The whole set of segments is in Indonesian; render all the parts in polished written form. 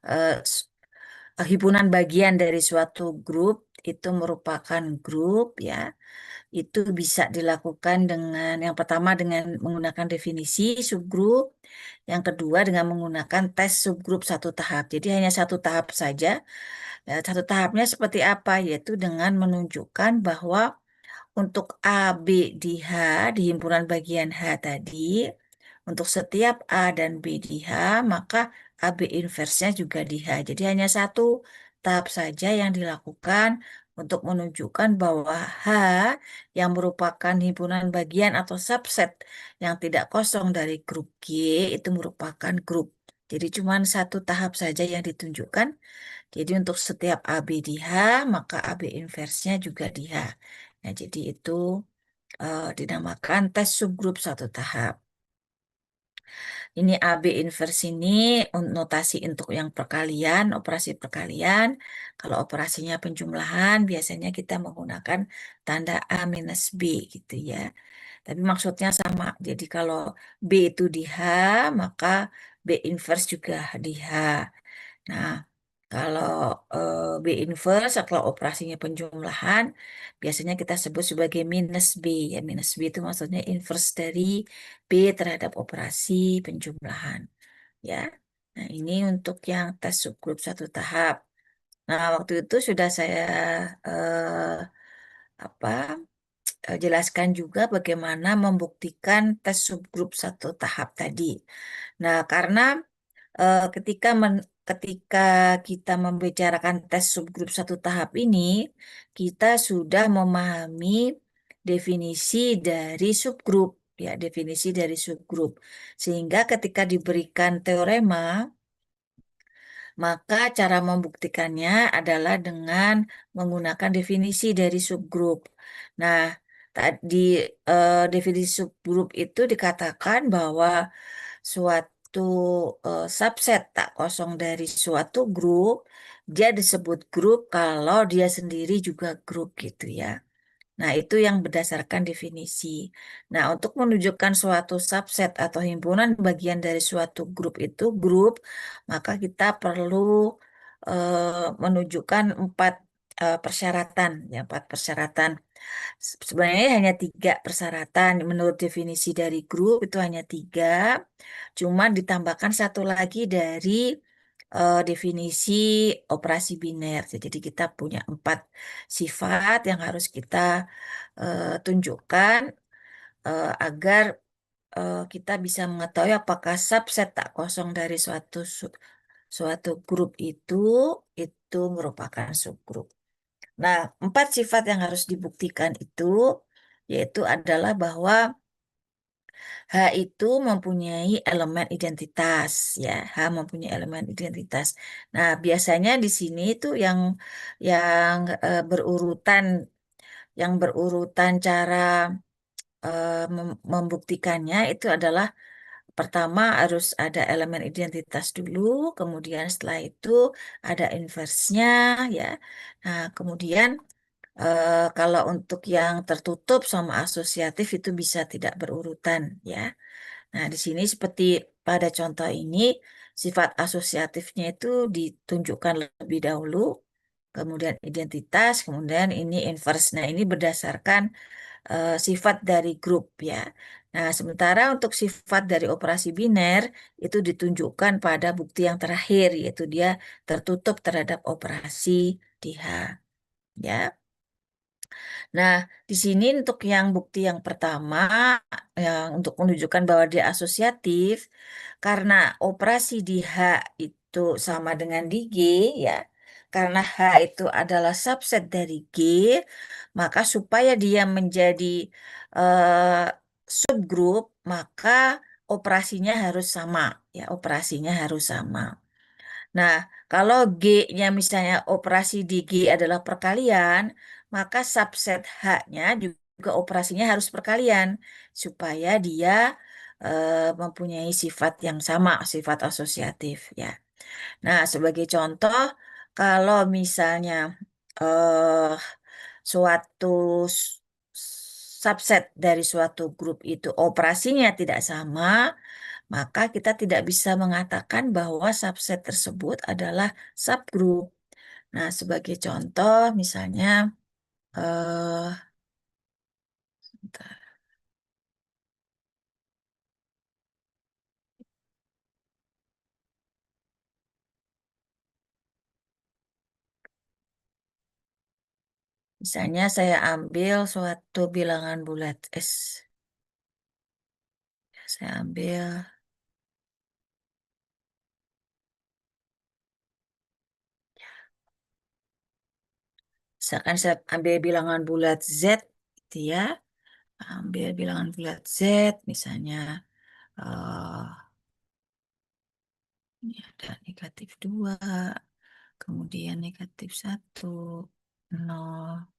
eh, s- himpunan bagian dari suatu grup itu merupakan grup ya. Itu bisa dilakukan dengan yang pertama dengan menggunakan definisi subgrup, yang kedua dengan menggunakan tes subgrup satu tahap. Jadi hanya satu tahap saja. Satu tahapnya seperti apa? Yaitu dengan menunjukkan bahwa untuk A, B di H, di himpunan bagian H tadi, untuk setiap A dan B di H, maka AB inversenya juga di H. Jadi hanya satu tahap saja yang dilakukan untuk menunjukkan bahwa H yang merupakan himpunan bagian atau subset yang tidak kosong dari grup G itu merupakan grup. Jadi cuma satu tahap saja yang ditunjukkan. Jadi untuk setiap AB di H, maka AB inversenya juga di H. Nah, jadi itu dinamakan tes subgrup satu tahap. Ini AB inverse ini notasi untuk yang perkalian, operasi perkalian. Kalau operasinya penjumlahan, biasanya kita menggunakan tanda A minus B gitu ya. Tapi maksudnya sama. Jadi kalau B itu di H, maka B inverse juga di H. Nah, kalau B inverse setelah operasinya penjumlahan, biasanya kita sebut sebagai minus B. Ya, minus B itu maksudnya inverse dari B terhadap operasi penjumlahan. Ya, nah ini untuk yang tes subgrup satu tahap. Nah, waktu itu sudah saya eh, apa jelaskan juga bagaimana membuktikan tes subgrup satu tahap tadi. Nah, karena ketika kita membicarakan tes subgrup satu tahap ini, kita sudah memahami definisi dari subgrup, ya, definisi dari subgrup. Sehingga ketika diberikan teorema, maka cara membuktikannya adalah dengan menggunakan definisi dari subgrup. Nah, tadi definisi subgrup itu dikatakan bahwa suatu subset tak kosong dari suatu grup, dia disebut grup kalau dia sendiri juga grup gitu ya. Nah, itu yang berdasarkan definisi. Nah, untuk menunjukkan suatu subset atau himpunan bagian dari suatu grup itu grup, maka kita perlu menunjukkan empat persyaratan, ya, empat persyaratan. Sebenarnya hanya tiga persyaratan menurut definisi dari grup itu hanya tiga, cuma ditambahkan satu lagi dari definisi operasi biner. Jadi kita punya empat sifat yang harus kita tunjukkan agar kita bisa mengetahui apakah subset tak kosong dari suatu grup itu merupakan subgrup. Nah, empat sifat yang harus dibuktikan itu yaitu adalah bahwa H itu mempunyai elemen identitas, ya. H mempunyai elemen identitas. Nah, biasanya di sini itu yang berurutan cara membuktikannya itu adalah pertama harus ada elemen identitas dulu, kemudian setelah itu ada inversnya, ya. Nah, kemudian kalau untuk yang tertutup sama asosiatif itu bisa tidak berurutan, ya. Nah, di sini seperti pada contoh ini, sifat asosiatifnya itu ditunjukkan lebih dahulu, kemudian identitas, kemudian ini inverse. Nah, ini berdasarkan sifat dari grup ya. Nah, sementara untuk sifat dari operasi biner itu ditunjukkan pada bukti yang terakhir, yaitu dia tertutup terhadap operasi di H. Ya. Nah, di sini untuk yang bukti yang pertama, yang untuk menunjukkan bahwa dia asosiatif, karena operasi di H itu sama dengan di G, ya. Karena H itu adalah subset dari G, maka supaya dia menjadi eh, subgrup, maka operasinya harus sama, ya. Operasinya harus sama. Nah, kalau G-nya misalnya operasi di G adalah perkalian, maka subset H-nya juga operasinya harus perkalian supaya dia mempunyai sifat yang sama, sifat asosiatif ya. Nah, sebagai contoh, kalau misalnya eh, suatu subset dari suatu grup itu operasinya tidak sama, maka kita tidak bisa mengatakan bahwa subset tersebut adalah subgroup. Nah, sebagai contoh, misalnya, eh, bentar. Misalnya saya ambil suatu bilangan bulat S. Saya ambil, misalkan saya ambil bilangan bulat Z, gitu ya. Ambil bilangan bulat Z, misalnya, eh ini ada -2, kemudian -1, 0,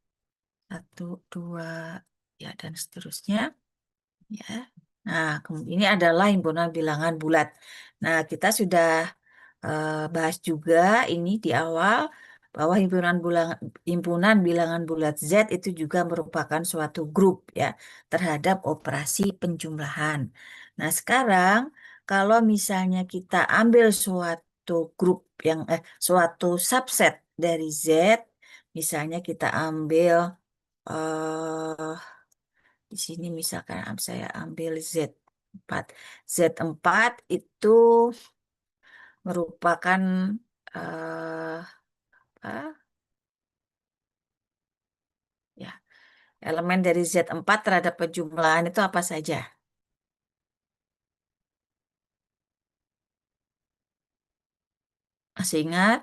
1, 2, ya, dan seterusnya. Ya. Nah, ini adalah himpunan bilangan bulat. Nah, kita sudah bahas juga ini di awal bahwa himpunan bilangan bulat Z itu juga merupakan suatu grup ya terhadap operasi penjumlahan. Nah, sekarang kalau misalnya kita ambil suatu grup suatu subset dari Z, misalnya kita ambil eh di sini misalkan saya ambil Z4. Z4 itu merupakan eh apa, ya, elemen dari Z4 terhadap penjumlahan itu apa saja? Masih ingat?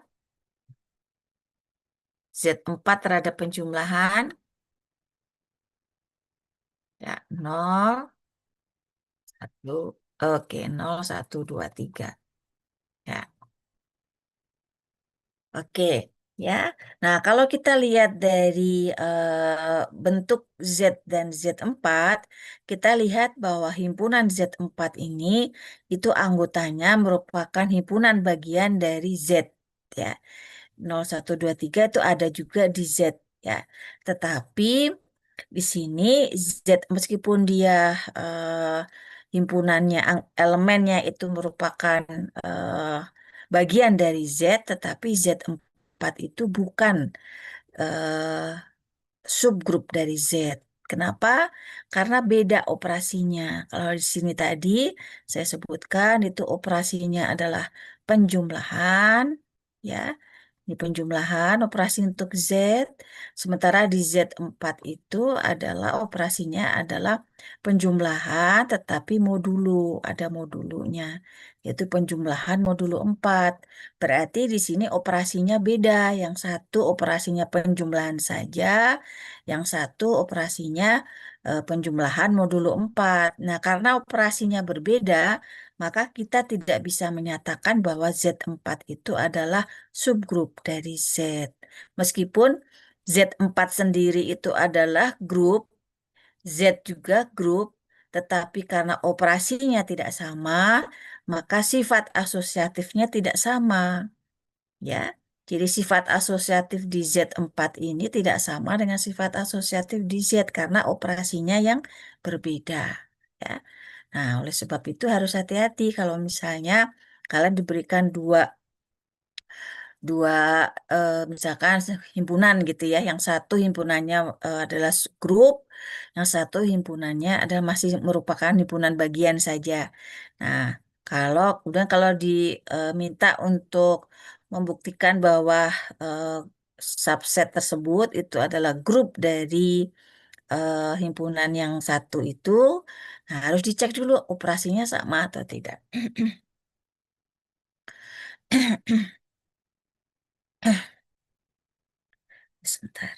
Z4 terhadap penjumlahan, ya, 0, 1, oke, 0, 1, 2, 3. Ya, oke, ya. Nah, kalau kita lihat dari bentuk Z dan Z4, kita lihat bahwa himpunan Z4 ini itu anggotanya merupakan himpunan bagian dari Z, ya. 0123 itu ada juga di Z, ya. Tetapi di sini Z meskipun dia himpunannya elemennya itu merupakan eh, bagian dari Z, tetapi Z4 itu bukan eh, subgrup dari Z. Kenapa? Karena beda operasinya. Kalau di sini tadi saya sebutkan itu operasinya adalah penjumlahan, ya. Di penjumlahan operasi untuk Z, sementara di Z4 itu adalah operasinya adalah penjumlahan tetapi modulo, ada modulunya, yaitu penjumlahan modulo 4. Berarti di sini operasinya beda, yang satu operasinya penjumlahan saja, yang satu operasinya penjumlahan modulo 4. Nah, karena operasinya berbeda, maka kita tidak bisa menyatakan bahwa Z4 itu adalah subgrup dari Z. Meskipun Z4 sendiri itu adalah grup, Z juga grup, tetapi karena operasinya tidak sama, maka sifat asosiatifnya tidak sama, ya. Jadi sifat asosiatif di Z4 ini tidak sama dengan sifat asosiatif di Z karena operasinya yang berbeda, ya. Nah, oleh sebab itu harus hati-hati kalau misalnya kalian diberikan dua dua misalkan himpunan gitu ya. Yang satu himpunannya adalah grup, yang satu himpunannya adalah masih merupakan himpunan bagian saja. Nah, kalau diminta untuk membuktikan bahwa eh, subset tersebut itu adalah grup dari himpunan yang satu itu, nah harus dicek dulu operasinya sama atau tidak. Sebentar.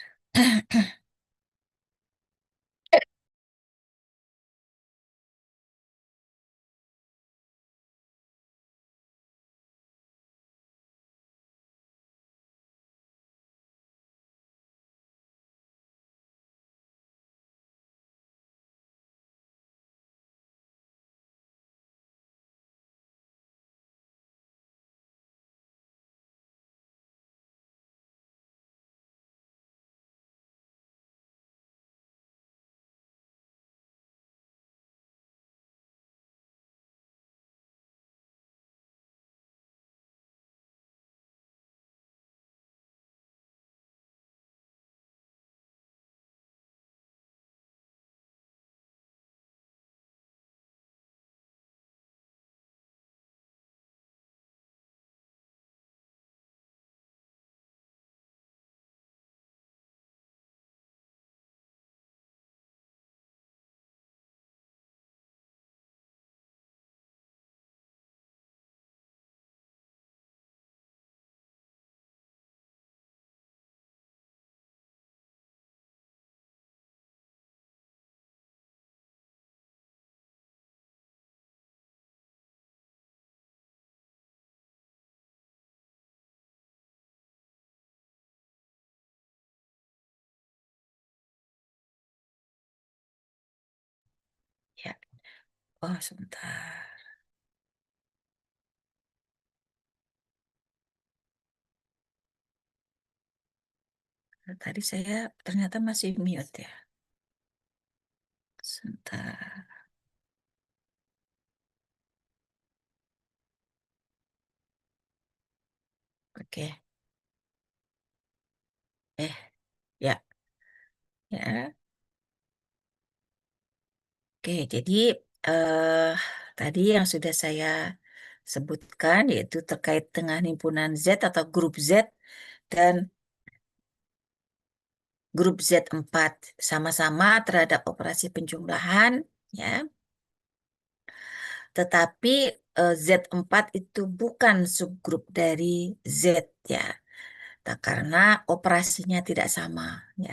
Oh, sebentar. Tadi saya ternyata masih mute ya. Sebentar. Oke. Eh, ya, ya. Oke, jadi eh, tadi yang sudah saya sebutkan yaitu terkait dengan himpunan Z atau grup Z dan grup Z4 sama-sama terhadap operasi penjumlahan, ya. Tetapi Z4 itu bukan subgrup dari Z, ya. Nah, karena operasinya tidak sama, ya.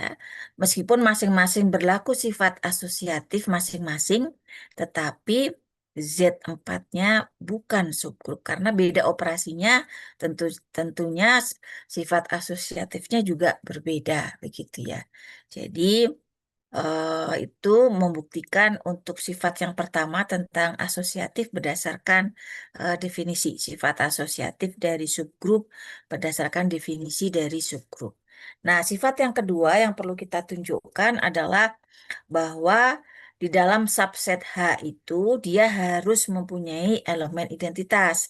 Meskipun masing-masing berlaku sifat asosiatif masing-masing, tetapi Z4-nya bukan subgrup karena beda operasinya, tentu tentunya sifat asosiatifnya juga berbeda begitu ya. Jadi itu membuktikan untuk sifat yang pertama tentang asosiatif berdasarkan definisi sifat asosiatif dari subgrup berdasarkan definisi dari subgrup. Nah, sifat yang kedua yang perlu kita tunjukkan adalah bahwa di dalam subset H itu dia harus mempunyai elemen identitas,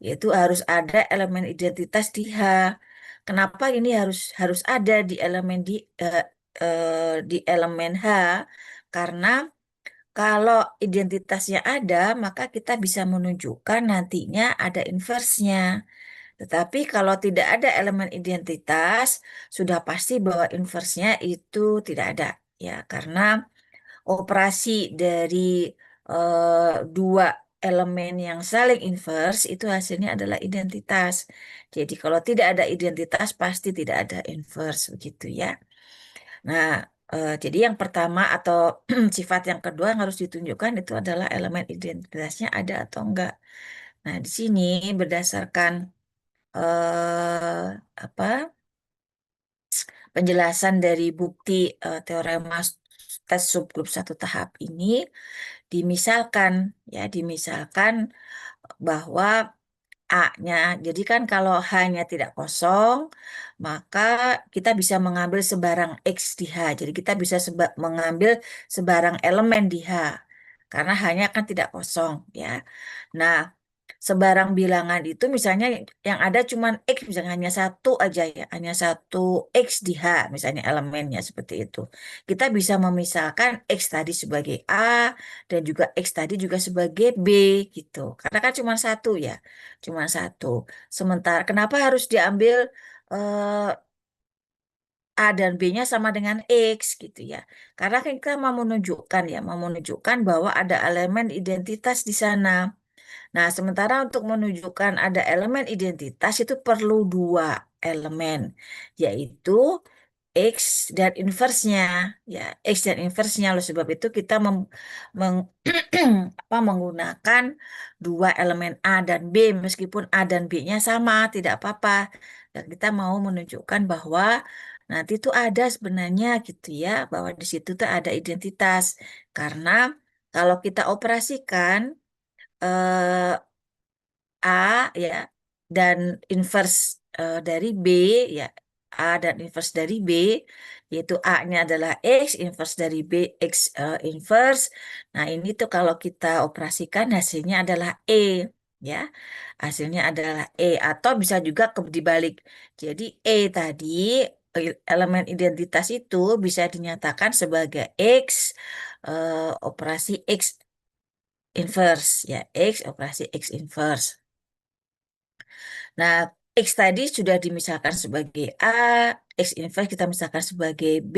yaitu harus ada elemen identitas di H. Kenapa ini harus harus ada di elemen H? Karena kalau identitasnya ada, maka kita bisa menunjukkan nantinya ada inversnya. Tetapi kalau tidak ada elemen identitas, sudah pasti bahwa inversnya itu tidak ada. Ya, karena operasi dari dua elemen yang saling inverse itu hasilnya adalah identitas. Jadi kalau tidak ada identitas, pasti tidak ada inverse, begitu ya. Nah, jadi yang pertama atau sifat yang kedua yang harus ditunjukkan itu adalah elemen identitasnya ada atau enggak. Nah, di sini berdasarkan apa penjelasan dari bukti teorema tes subgrup satu tahap ini, dimisalkan ya, dimisalkan bahwa A-nya. Jadi kan kalau H-nya tidak kosong, maka kita bisa mengambil sebarang X di H. Jadi kita bisa mengambil sebarang elemen di H. Karena H-nya kan tidak kosong, ya. Nah, sebarang bilangan itu misalnya yang ada cuman X, misalnya hanya satu aja ya. Hanya satu X di H, misalnya elemennya seperti itu. Kita bisa memisahkan X tadi sebagai A, dan juga X tadi juga sebagai B, gitu. Karena kan cuma satu ya. Cuma satu. Sementara kenapa harus diambil eh, A dan B-nya sama dengan X gitu ya. Karena kan kita mau menunjukkan ya, mau menunjukkan bahwa ada elemen identitas di sana. Nah, sementara untuk menunjukkan ada elemen identitas itu perlu dua elemen, yaitu X dan inversnya. Ya, X dan inversnya. Oleh sebab itu kita meng- menggunakan dua elemen A dan B, meskipun A dan B-nya sama, tidak apa-apa. Dan kita mau menunjukkan bahwa nanti itu ada sebenarnya gitu ya, bahwa di situ tuh ada identitas. Karena kalau kita operasikan eh, A ya dan inverse dari B ya, A dan inverse dari B, yaitu A-nya adalah X, inverse dari B X inverse. Nah, ini tuh kalau kita operasikan hasilnya adalah E, ya. Hasilnya adalah E atau bisa juga dibalik. Jadi E tadi elemen identitas itu bisa dinyatakan sebagai X operasi X inverse ya, X operasi X inverse. Nah, X tadi sudah dimisalkan sebagai A, X inverse kita misalkan sebagai B.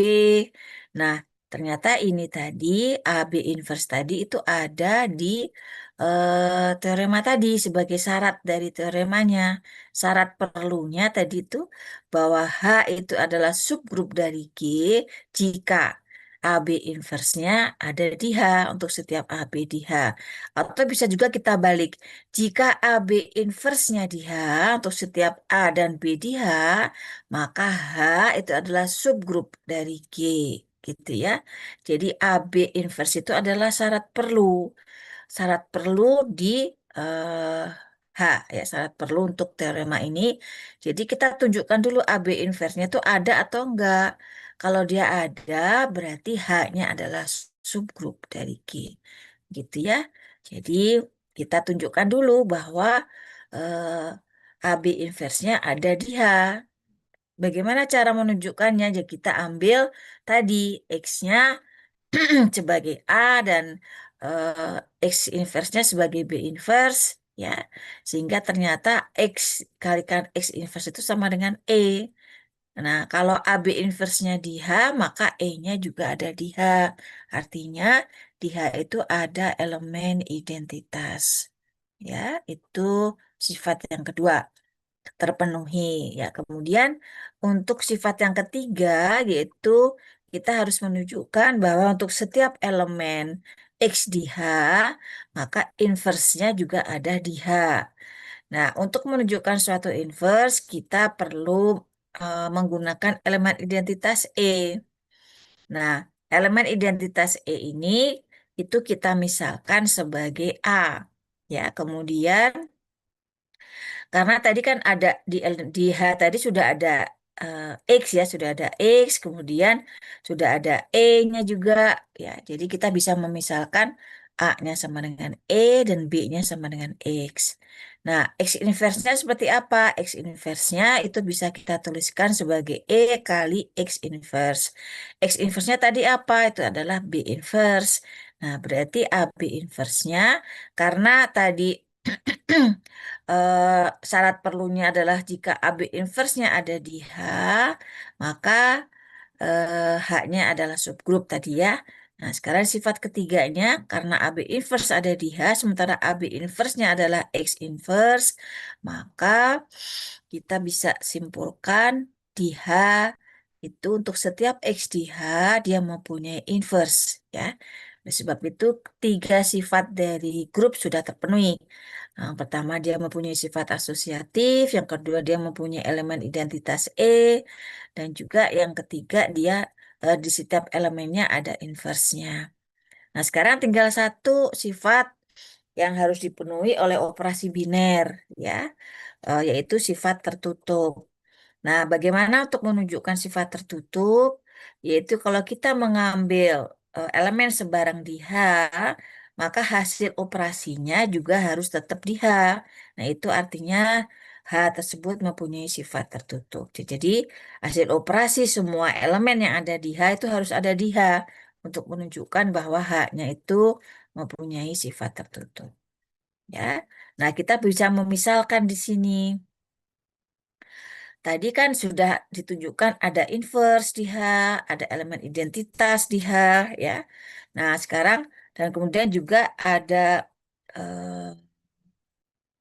Nah, ternyata ini tadi, AB inverse tadi itu ada di teorema tadi sebagai syarat dari teoremanya. Syarat perlunya tadi itu bahwa H itu adalah subgrup dari G jika AB inversenya ada di H untuk setiap AB di H. Atau bisa juga kita balik. Jika AB inversenya di H untuk setiap A dan B di H, maka H itu adalah subgrup dari G, gitu ya. Jadi AB inverse itu adalah syarat perlu. syarat perlu di eh, H, ya, syarat perlu untuk teorema ini. Jadi kita tunjukkan dulu AB inversnya itu ada atau enggak. Kalau dia ada, berarti H-nya adalah subgrup dari G. Gitu ya. Jadi kita tunjukkan dulu bahwa AB inversnya ada di H. Bagaimana cara menunjukkannya? Ya kita ambil tadi X-nya sebagai A dan X inverse-nya sebagai B inverse, ya. Sehingga ternyata X kalikan X inverse itu sama dengan E. Nah, kalau AB inverse-nya di H, maka E-nya juga ada di H. Artinya di H itu ada elemen identitas. Ya, itu sifat yang kedua terpenuhi. Ya, kemudian untuk sifat yang ketiga yaitu kita harus menunjukkan bahwa untuk setiap elemen X di H, maka inverse-nya juga ada di H. Nah, untuk menunjukkan suatu inverse, kita perlu menggunakan elemen identitas E. Nah, elemen identitas E ini itu kita misalkan sebagai A. Ya, kemudian karena tadi kan ada di H tadi sudah ada X, ya, sudah ada X, kemudian sudah ada E-nya juga, ya. Jadi kita bisa memisalkan A-nya sama dengan E dan B-nya sama dengan X. Nah, X inverse-nya seperti apa? X inverse-nya itu bisa kita tuliskan sebagai E kali X inverse. X inverse-nya tadi apa? Itu adalah B inverse. Nah, berarti AB inverse-nya karena tadi eh, syarat perlunya adalah jika AB inverse-nya ada di H, maka H-nya adalah subgrup tadi, ya. Nah, sekarang sifat ketiganya, karena AB inverse ada di H, sementara AB inverse-nya adalah X inverse, maka kita bisa simpulkan di H itu untuk setiap X di H, dia mempunyai inverse, ya. Oleh sebab itu, tiga sifat dari grup sudah terpenuhi. Yang pertama, dia mempunyai sifat asosiatif. Yang kedua, dia mempunyai elemen identitas E. Dan juga yang ketiga, dia di setiap elemennya ada inverse-nya. Nah, sekarang tinggal satu sifat yang harus dipenuhi oleh operasi biner, ya, yaitu sifat tertutup. Nah, bagaimana untuk menunjukkan sifat tertutup? Yaitu kalau kita mengambil elemen sebarang di H, maka hasil operasinya juga harus tetap di H. Nah, itu artinya H tersebut mempunyai sifat tertutup. Jadi, hasil operasi semua elemen yang ada di H itu harus ada di H untuk menunjukkan bahwa H-nya itu mempunyai sifat tertutup. Ya. Nah, kita bisa memisalkan di sini. Tadi kan sudah ditunjukkan ada inverse di H, ada elemen identitas di H, ya. Nah, sekarang dan kemudian juga ada eh,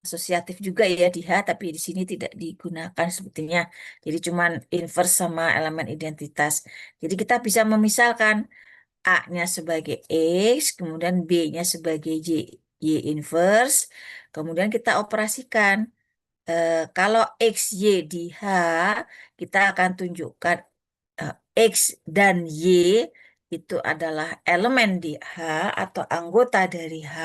asosiatif juga, ya, di H, tapi di sini tidak digunakan sepertinya. Jadi cuman inverse sama elemen identitas. Jadi kita bisa memisalkan A-nya sebagai X, kemudian B-nya sebagai Y inverse, kemudian kita operasikan. Kalau X, Y di H, kita akan tunjukkan eh, X dan Y itu adalah elemen di H atau anggota dari H,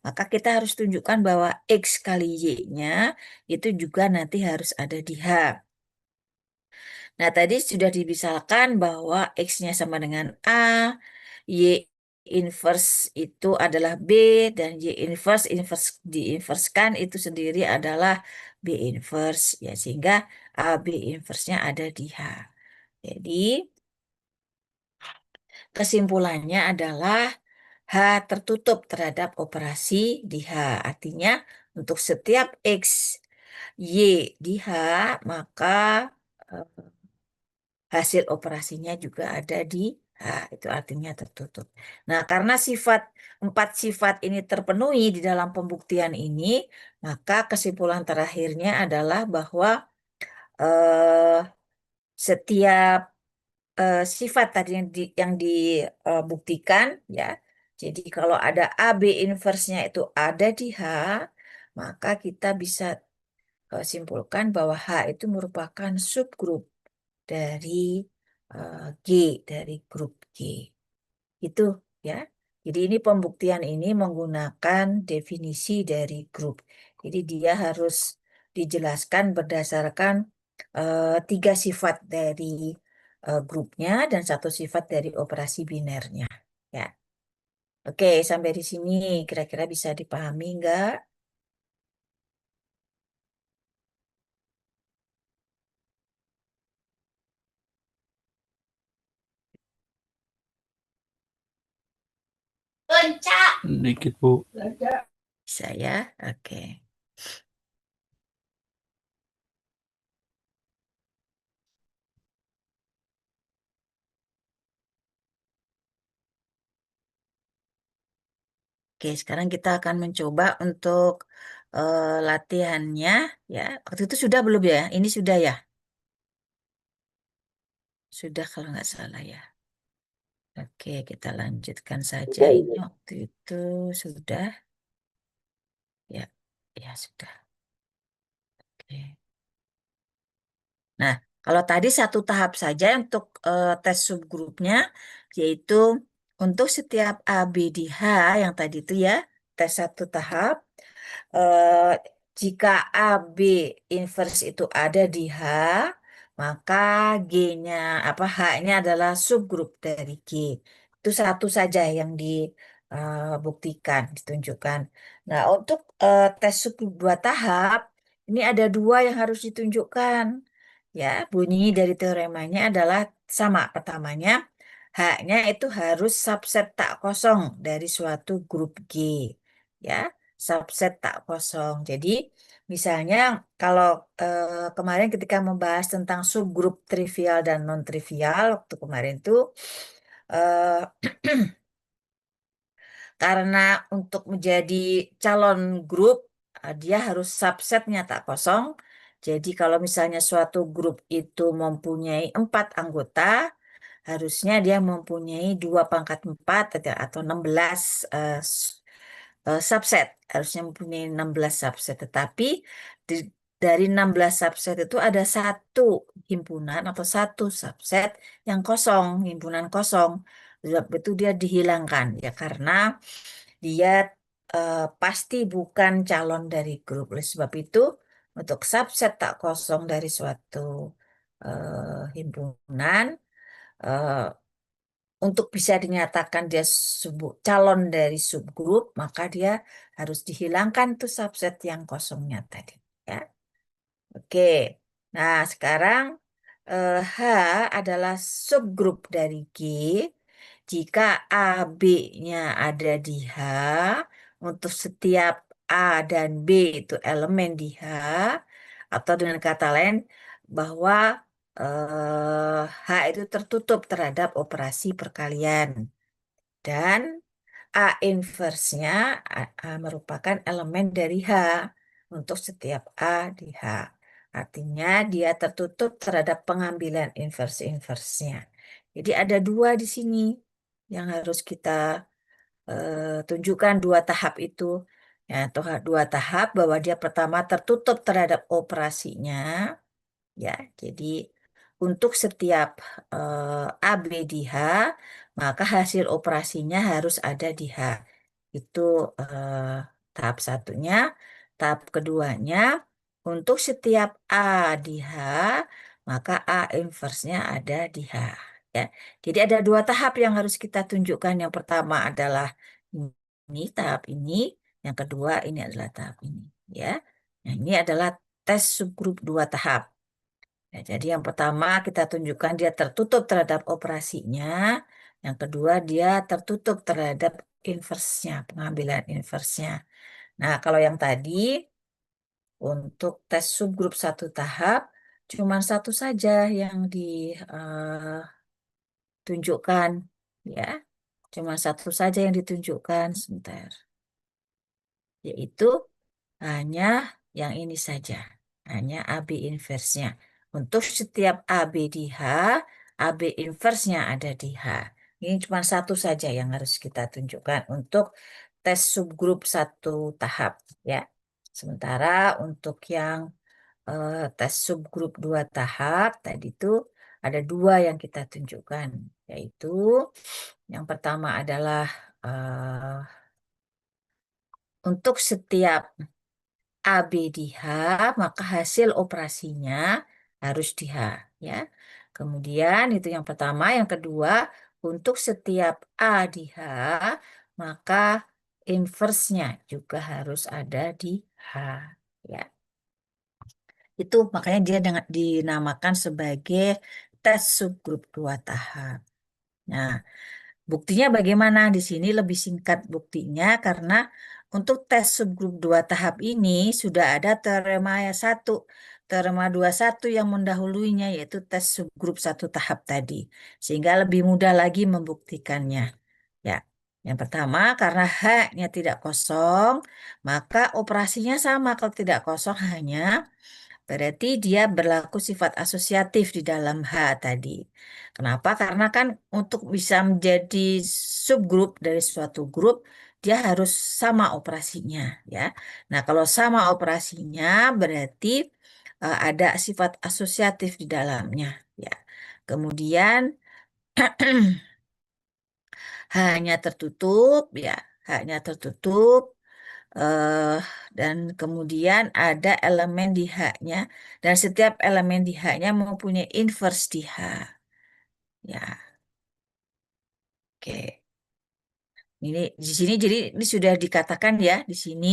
maka kita harus tunjukkan bahwa X kali Y-nya itu juga nanti harus ada di H. Nah, tadi sudah dimisalkan bahwa X-nya sama dengan A, Y inverse itu adalah B, dan Y inverse, diinverskan itu sendiri adalah B inverse, ya, sehingga AB inverse-nya ada di H. Jadi, kesimpulannya adalah H tertutup terhadap operasi di H. Artinya, untuk setiap X, Y di H, maka eh, hasil operasinya juga ada di H, itu artinya tertutup. Nah, karena empat sifat ini terpenuhi di dalam pembuktian ini, maka kesimpulan terakhirnya adalah bahwa eh, setiap sifat tadi yang dibuktikan, ya. Jadi kalau ada AB inverse-nya itu ada di H, maka kita bisa simpulkan bahwa H itu merupakan subgrup dari G, dari grup G. Itu, ya. Jadi ini pembuktian ini menggunakan definisi dari grup. Jadi dia harus dijelaskan berdasarkan tiga sifat dari grupnya dan satu sifat dari operasi binernya. Ya, oke sampai di sini kira-kira bisa dipahami nggak? Dikit, Bu. Bisa ya, oke. Oke, sekarang kita akan mencoba untuk latihannya ya. Waktu itu sudah belum ya? Ini sudah ya? Sudah kalau nggak salah ya. Oke, kita lanjutkan saja. Ini waktu itu sudah ya. Ya sudah. Oke. Nah, kalau tadi satu tahap saja untuk tes subgrupnya, yaitu untuk setiap A, B, D, H yang tadi itu ya, tes satu tahap. eh, Jika A, B inverse itu ada di H, maka G-nya apa H-nya adalah subgrup dari G. Itu satu saja yang dibuktikan, ditunjukkan. Nah, untuk tes subgrup dua tahap, ini ada dua yang harus ditunjukkan. Ya, bunyi dari teoremanya adalah sama. Pertamanya, H-nya itu harus subset tak kosong dari suatu grup G. Ya, subset tak kosong. Jadi, misalnya kalau kemarin ketika membahas tentang subgrup trivial dan non-trivial, waktu kemarin itu eh, karena untuk menjadi calon grup, dia harus subsetnya tak kosong. Jadi kalau misalnya suatu grup itu mempunyai 4 anggota, harusnya dia mempunyai 2 pangkat 4 atau 16 subset. Harusnya mempunyai 16 subset. Tetapi dari 16 subset itu ada satu himpunan atau satu subset yang kosong, himpunan kosong. Sebab itu dia dihilangkan ya karena dia pasti bukan calon dari grup. Oleh sebab itu, untuk subset tak kosong dari suatu himpunan, eh, untuk bisa dinyatakan dia calon dari subgrup, maka dia harus dihilangkan tuh subset yang kosongnya tadi. Ya. Oke, nah sekarang H adalah subgrup dari G. Jika A, B-nya ada di H, untuk setiap A dan B itu elemen di H, atau dengan kata lain bahwa H itu tertutup terhadap operasi perkalian. Dan A inversnya merupakan elemen dari H untuk setiap A di H. Artinya dia tertutup terhadap pengambilan inverse-inversenya. Jadi ada dua di sini yang harus kita tunjukkan dua tahap itu. Ya, dua tahap bahwa dia pertama tertutup terhadap operasinya, ya. Jadi untuk setiap A, B di H, maka hasil operasinya harus ada di H. Itu tahap satunya. Tahap keduanya, untuk setiap A di H, maka A inversenya ada di H. Ya. Jadi ada dua tahap yang harus kita tunjukkan. Yang pertama adalah ini tahap ini, yang kedua ini adalah tahap ini. Ya. Nah, ini adalah tes subgrup dua tahap. Ya, jadi yang pertama kita tunjukkan dia tertutup terhadap operasinya. Yang kedua dia tertutup terhadap inversnya, pengambilan inversnya. Nah, kalau yang tadi untuk tes subgrup satu tahap, cuma satu saja yang ditunjukkan. Ya, cuma satu saja yang ditunjukkan. Sebentar. Yaitu hanya yang ini saja, hanya AB inversnya. Untuk setiap AB di H, AB inversnya ada di H. Ini cuma satu saja yang harus kita tunjukkan untuk tes subgrup satu tahap, ya. Sementara untuk yang tes subgrup dua tahap tadi itu ada dua yang kita tunjukkan, yaitu yang pertama adalah eh, untuk setiap A, B di H, maka hasil operasinya harus di H, ya. Kemudian itu yang pertama, yang kedua, untuk setiap A di H, maka inversnya juga harus ada di H, ya. Itu makanya dia dinamakan sebagai tes subgrup dua tahap. Nah, buktinya bagaimana? Di sini lebih singkat buktinya karena untuk tes subgrup dua tahap ini sudah ada teorema satu, teorema dua satu yang mendahuluinya yaitu tes subgrup satu tahap tadi. Sehingga lebih mudah lagi membuktikannya. Ya, yang pertama karena H-nya tidak kosong, maka operasinya sama kalau tidak kosong hanya berarti dia berlaku sifat asosiatif di dalam H tadi. Kenapa? Karena kan untuk bisa menjadi subgrup dari suatu grup, dia harus sama operasinya, ya. Nah, kalau sama operasinya berarti ada sifat asosiatif di dalamnya, ya. Kemudian hanya tertutup, ya, hanya tertutup. eh dan kemudian ada elemen di H-nya dan setiap elemen di H-nya mempunyai inverse di H. Ya, oke. Ini di sini jadi ini sudah dikatakan ya di sini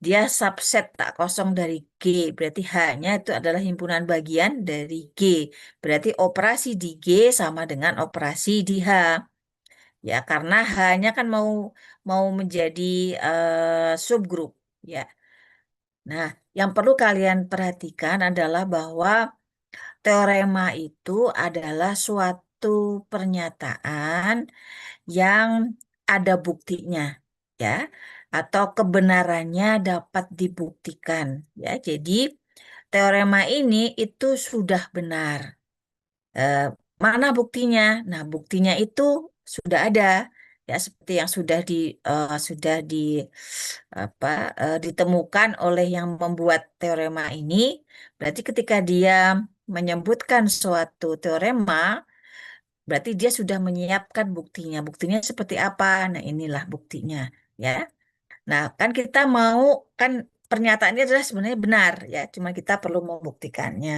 dia subset tak kosong dari G. Berarti H-nya itu adalah himpunan bagian dari G. Berarti operasi di G sama dengan operasi di H. Ya, karena H-nya kan mau mau menjadi subgrup. Ya. Nah, yang perlu kalian perhatikan adalah bahwa teorema itu adalah suatu pernyataan yang ada buktinya, ya, atau kebenarannya dapat dibuktikan, ya. Jadi, teorema ini itu sudah benar. Eh, Mana buktinya? Nah, buktinya itu sudah ada, ya, seperti yang sudah di apa ditemukan oleh yang membuat teorema ini. Berarti ketika dia menyebutkan suatu teorema, berarti dia sudah menyiapkan buktinya. Buktinya seperti apa? Nah, inilah buktinya, ya. Nah, kan kita mau kan pernyataannya adalah sebenarnya benar, ya. Cuma kita perlu membuktikannya.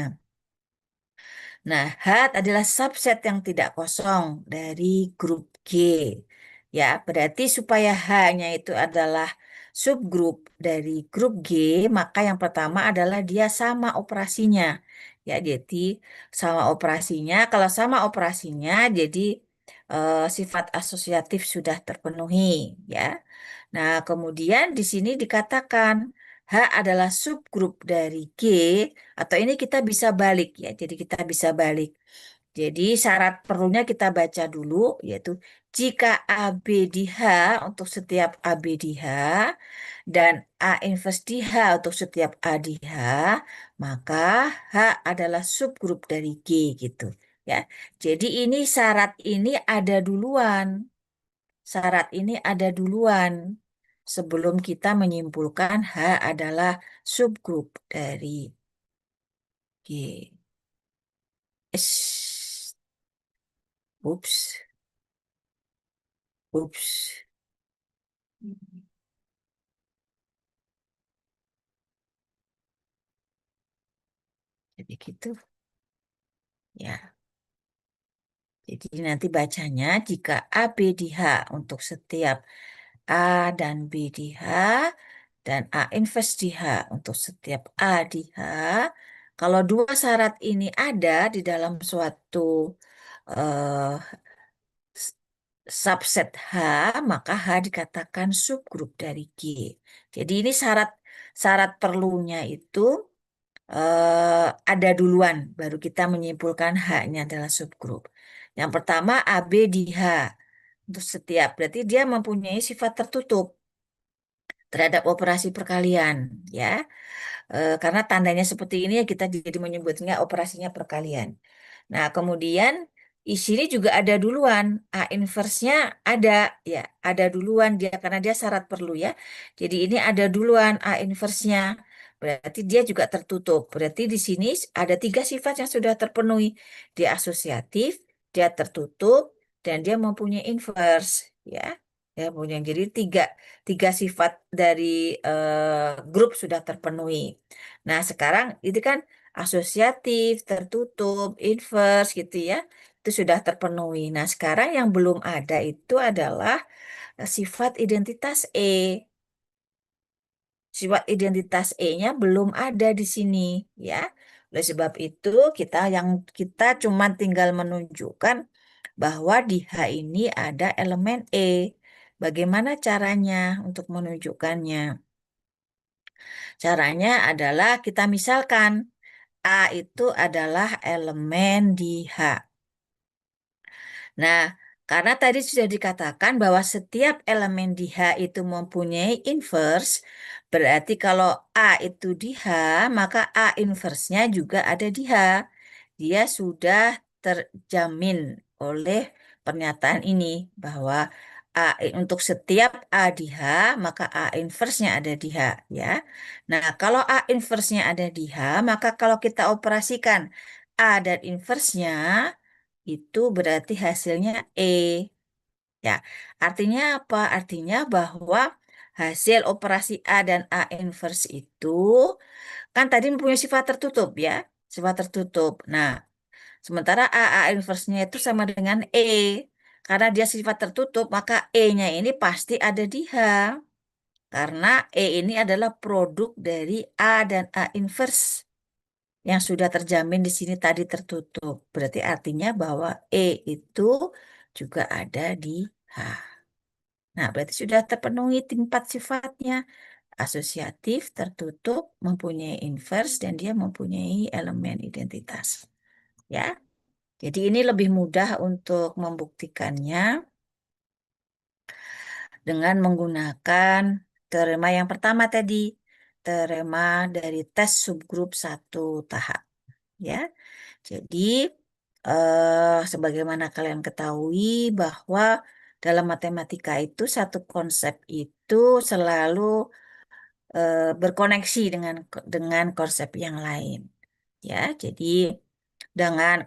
Nah, H adalah subset yang tidak kosong dari grup G. Ya, berarti supaya H-nya itu adalah subgrup dari grup G, maka yang pertama adalah dia sama operasinya. Ya, jadi sama operasinya. Kalau sama operasinya, jadi sifat asosiatif sudah terpenuhi. Ya. Nah, kemudian di sini dikatakan H adalah subgrup dari G, atau ini kita bisa balik ya. Jadi kita bisa balik. Jadi syarat perlunya kita baca dulu, yaitu jika AB di H untuk setiap AB di H dan A inverse di H untuk setiap A di H, maka H adalah subgrup dari G gitu ya. Jadi ini syarat ini ada duluan. Syarat ini ada duluan sebelum kita menyimpulkan H adalah subgrup dari G. Ups, ups, ups. Jadi gitu ya. Jadi nanti bacanya jika A, B di H untuk setiap A dan B di H dan A inverse di H untuk setiap A di H. Kalau dua syarat ini ada di dalam suatu eh, s- subset H, maka H dikatakan subgrup dari G. Jadi ini syarat syarat perlunya itu ada duluan, baru kita menyimpulkan H-nya adalah subgrup. Yang pertama AB di H untuk setiap, berarti dia mempunyai sifat tertutup terhadap operasi perkalian, ya. Karena tandanya seperti ini ya kita jadi menyebutnya operasinya perkalian. Nah, kemudian di sini juga ada duluan. A inverse-nya ada, ya, ada duluan dia karena dia syarat perlu ya. Jadi ini ada duluan A inverse-nya. Berarti dia juga tertutup. Berarti di sini ada tiga sifat yang sudah terpenuhi. Dia asosiatif, dia tertutup, dan dia mempunyai inverse, ya. Ya, punya. Jadi tiga sifat dari grup sudah terpenuhi. Nah, sekarang itu kan asosiatif, tertutup, inverse gitu ya. Itu sudah terpenuhi. Nah, sekarang yang belum ada itu adalah sifat identitas E. Sifat identitas E-nya belum ada di sini, ya. Oleh sebab itu, kita cuma tinggal menunjukkan bahwa di H ini ada elemen E. Bagaimana caranya untuk menunjukkannya? Caranya adalah kita misalkan A itu adalah elemen di H. Nah, karena tadi sudah dikatakan bahwa setiap elemen di H itu mempunyai inverse, berarti kalau A itu di H, maka A inverse-nya juga ada di H. Dia sudah terjamin oleh pernyataan ini bahwa untuk setiap A di H, maka A inverse-nya ada di H, ya. Nah, kalau A inverse-nya ada di H, maka kalau kita operasikan A dan inverse-nya, itu berarti hasilnya E. Ya, artinya apa? Artinya bahwa hasil operasi A dan A inverse itu kan tadi mempunyai sifat tertutup ya, sifat tertutup. Nah, sementara A inverse-nya itu sama dengan E. Karena dia sifat tertutup, maka E-nya ini pasti ada di H. Karena E ini adalah produk dari A dan A inverse yang sudah terjamin di sini tadi tertutup. Berarti artinya bahwa E itu juga ada di H. Nah, berarti sudah terpenuhi empat sifatnya. Asosiatif, tertutup, mempunyai inverse, dan dia mempunyai elemen identitas. Ya, jadi ini lebih mudah untuk membuktikannya dengan menggunakan teorema yang pertama tadi, teorema dari tes subgrup satu tahap. Ya, jadi sebagaimana kalian ketahui bahwa dalam matematika itu satu konsep itu selalu berkoneksi dengan konsep yang lain. Ya, jadi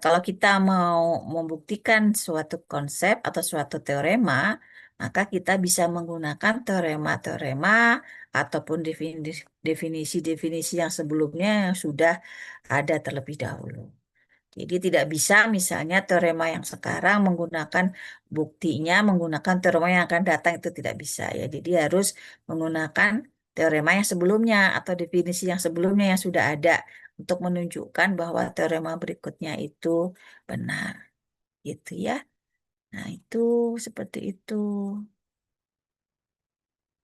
kalau kita mau membuktikan suatu konsep atau suatu teorema, maka kita bisa menggunakan teorema-teorema ataupun definisi-definisi yang sebelumnya yang sudah ada terlebih dahulu. Jadi tidak bisa misalnya teorema yang sekarang menggunakan buktinya, menggunakan teorema yang akan datang itu tidak bisa ya. Jadi harus menggunakan teorema yang sebelumnya atau definisi yang sebelumnya yang sudah ada untuk menunjukkan bahwa teorema berikutnya itu benar. Gitu ya. Nah, itu seperti itu.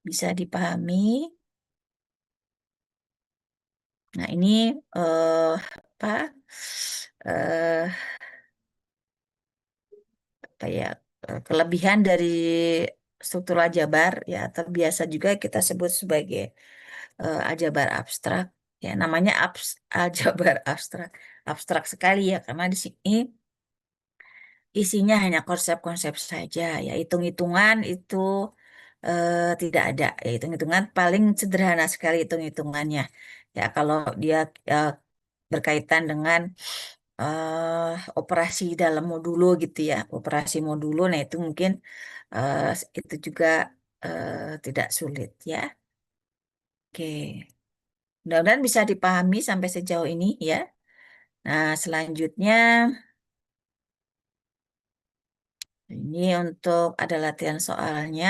Bisa dipahami. Nah, ini apa? Eh kayak kelebihan dari struktur aljabar ya atau biasa juga kita sebut sebagai aljabar abstrak ya namanya aljabar abstrak abstrak sekali ya karena di sini isinya hanya konsep-konsep saja ya hitung-hitungan itu tidak ada ya hitung-hitungan paling sederhana sekali hitung-hitungannya ya kalau dia eh, berkaitan dengan operasi dalam modulo gitu ya, operasi modulo. Nah itu mungkin eh, itu juga tidak sulit ya. Oke, mudah-mudahan bisa dipahami sampai sejauh ini ya. Nah selanjutnya ini untuk ada latihan soalnya.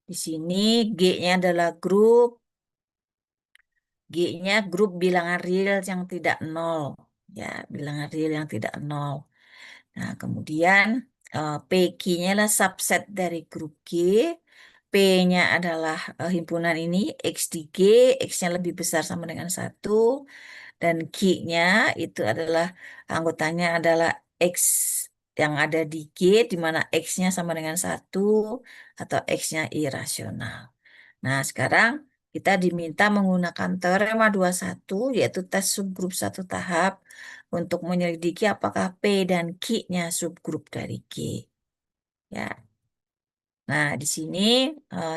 Di sini G-nya adalah grup, G-nya grup bilangan real yang tidak nol. Ya, bilangan real yang tidak nol. Nah, kemudian PQ-nya adalah subset dari grup G. P-nya adalah himpunan ini, X di G, X-nya lebih besar sama dengan satu. Dan Q-nya itu adalah anggotanya adalah X yang ada di G, di mana X-nya sama dengan satu atau X-nya irasional. Nah, sekarang kita diminta menggunakan teorema 21, yaitu tes subgrup satu tahap, untuk menyelidiki apakah P dan Q-nya subgrup dari G. Ya. Nah, di sini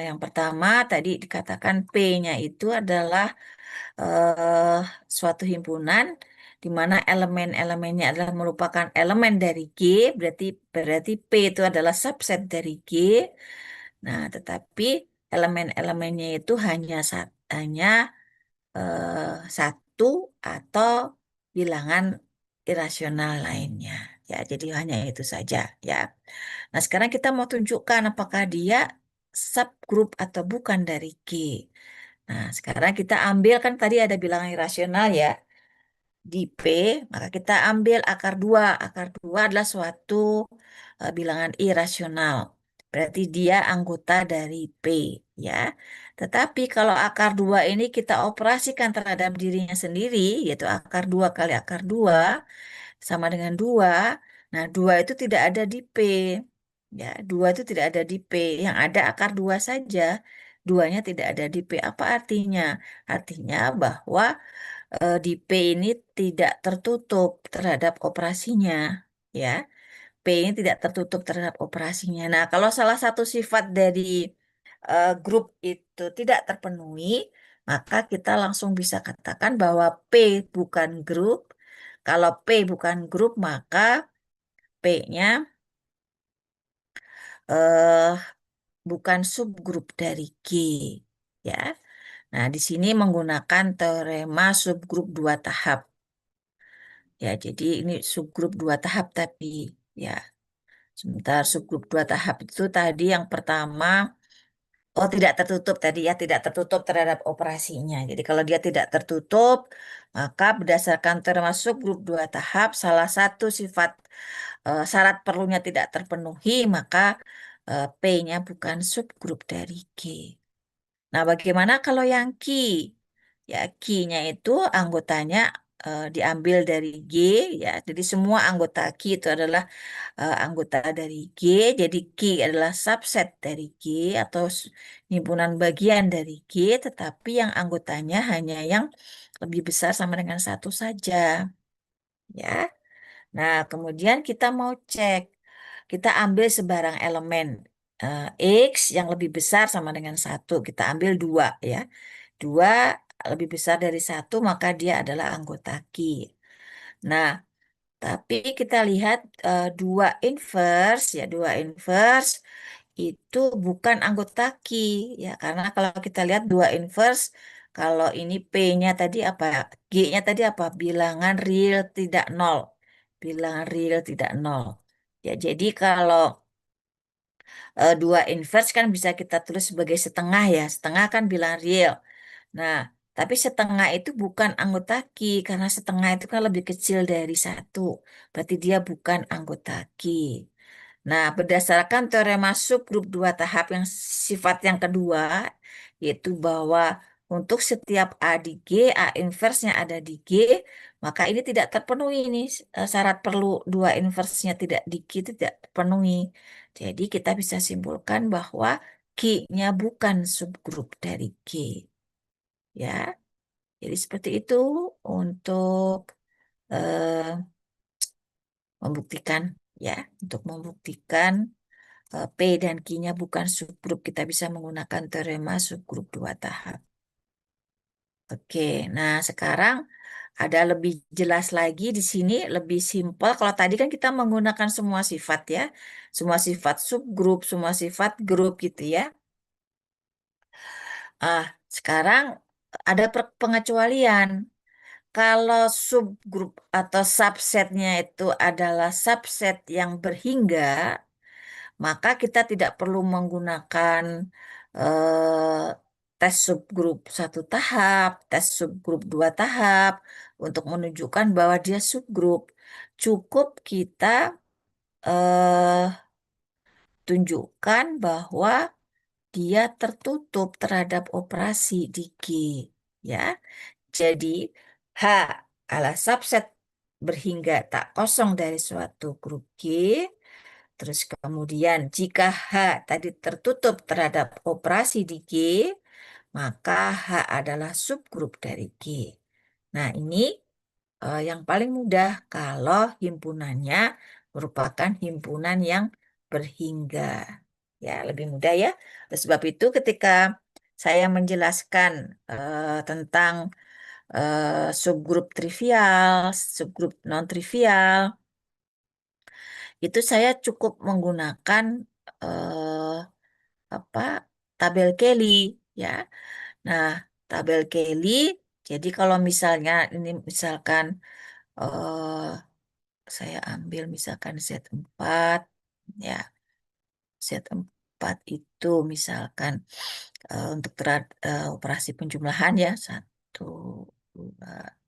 yang pertama tadi dikatakan P-nya itu adalah eh, suatu himpunan di mana elemen-elemennya adalah merupakan elemen dari G, berarti P itu adalah subset dari G. Nah, tetapi elemen-elemennya itu hanya satu atau bilangan irasional lainnya. Ya, jadi hanya itu saja ya. Nah, sekarang kita mau tunjukkan apakah dia subgroup atau bukan dari G. Nah, sekarang kita ambil kan tadi ada bilangan irasional ya di P, maka kita ambil akar 2. Akar 2 adalah suatu bilangan irasional. Berarti dia anggota dari P, ya. Tetapi kalau akar 2 ini kita operasikan terhadap dirinya sendiri, yaitu akar 2 kali akar 2 sama dengan 2. Nah, 2 itu tidak ada di P. Ya, 2 itu tidak ada di P. Yang ada akar 2 saja. Duanya tidak ada di P. Apa artinya? Artinya bahwa di P ini tidak tertutup terhadap operasinya, ya. P ini tidak tertutup terhadap operasinya. Nah, kalau salah satu sifat dari grup itu tidak terpenuhi, maka kita langsung bisa katakan bahwa P bukan grup. Kalau P bukan grup, maka P-nya eh, bukan subgrup dari G, ya. Nah, di sini menggunakan teorema subgrup dua tahap. Ya, jadi ini subgrup dua tahap tapi ya. Sebentar subgrup dua tahap itu tadi yang pertama, oh tidak tertutup tadi ya, tidak tertutup terhadap operasinya. Jadi kalau dia tidak tertutup, maka berdasarkan teorema subgrup dua tahap, salah satu sifat syarat perlunya tidak terpenuhi, maka P-nya bukan subgrup dari G. Nah, bagaimana kalau yang key? Ya, key-nya itu anggotanya diambil dari G, ya. Jadi semua anggota key itu adalah anggota dari G. Jadi key adalah subset dari G atau himpunan bagian dari G, tetapi yang anggotanya hanya yang lebih besar sama dengan satu saja, ya. Nah, kemudian kita mau cek. Kita ambil sebarang elemen X yang lebih besar sama dengan satu. Kita ambil 2 ya. 2 lebih besar dari satu, maka dia adalah anggota Q. Nah, tapi kita lihat 2 inverse, ya 2 inverse itu bukan anggota Q. Ya, karena kalau kita lihat 2 inverse, kalau ini P-nya tadi apa? G-nya tadi apa? Bilangan real tidak nol. Bilangan real tidak nol. Ya, jadi kalau 2 inverse kan bisa kita tulis sebagai setengah ya. Setengah kan bilangan real. Nah, tapi setengah itu bukan anggota Q karena setengah itu kan lebih kecil dari satu. Berarti dia bukan anggota Q. Nah, berdasarkan teorema subgrup dua tahap yang sifat yang kedua, yaitu bahwa untuk setiap A di G, A inverse-nya ada di G, maka ini tidak terpenuhi ini syarat perlu dua inverse-nya tidak di G itu tidak terpenuhi. Jadi kita bisa simpulkan bahwa Q-nya bukan subgrup dari G. Ya, jadi seperti itu untuk eh, membuktikan ya, untuk membuktikan P dan Q-nya bukan subgrup, kita bisa menggunakan teorema subgrup dua tahap. Oke, nah sekarang ada lebih jelas lagi di sini, lebih simpel. Kalau tadi kan kita menggunakan semua sifat ya, semua sifat subgrup, semua sifat grup gitu ya. Sekarang ada pengecualian. Kalau subgrup atau subsetnya itu adalah subset yang berhingga, maka kita tidak perlu menggunakan tes subgrup satu tahap, tes subgrup dua tahap untuk menunjukkan bahwa dia subgrup. Cukup kita eh, tunjukkan bahwa dia tertutup terhadap operasi di G, ya. Jadi H adalah subset berhingga tak kosong dari suatu grup G. Terus kemudian jika H tadi tertutup terhadap operasi di G, maka H adalah subgrup dari G. Nah, ini yang paling mudah kalau himpunannya merupakan himpunan yang berhingga. Ya, lebih mudah ya. Oleh sebab itu ketika saya menjelaskan tentang subgrup trivial, subgrup non-trivial, itu saya cukup menggunakan eh, apa tabel Kelly ya. Nah, tabel Kelly, jadi kalau misalnya ini misalkan eh saya ambil misalkan Z4 ya. Z4 itu misalkan untuk operasi penjumlahan ya 1, 2,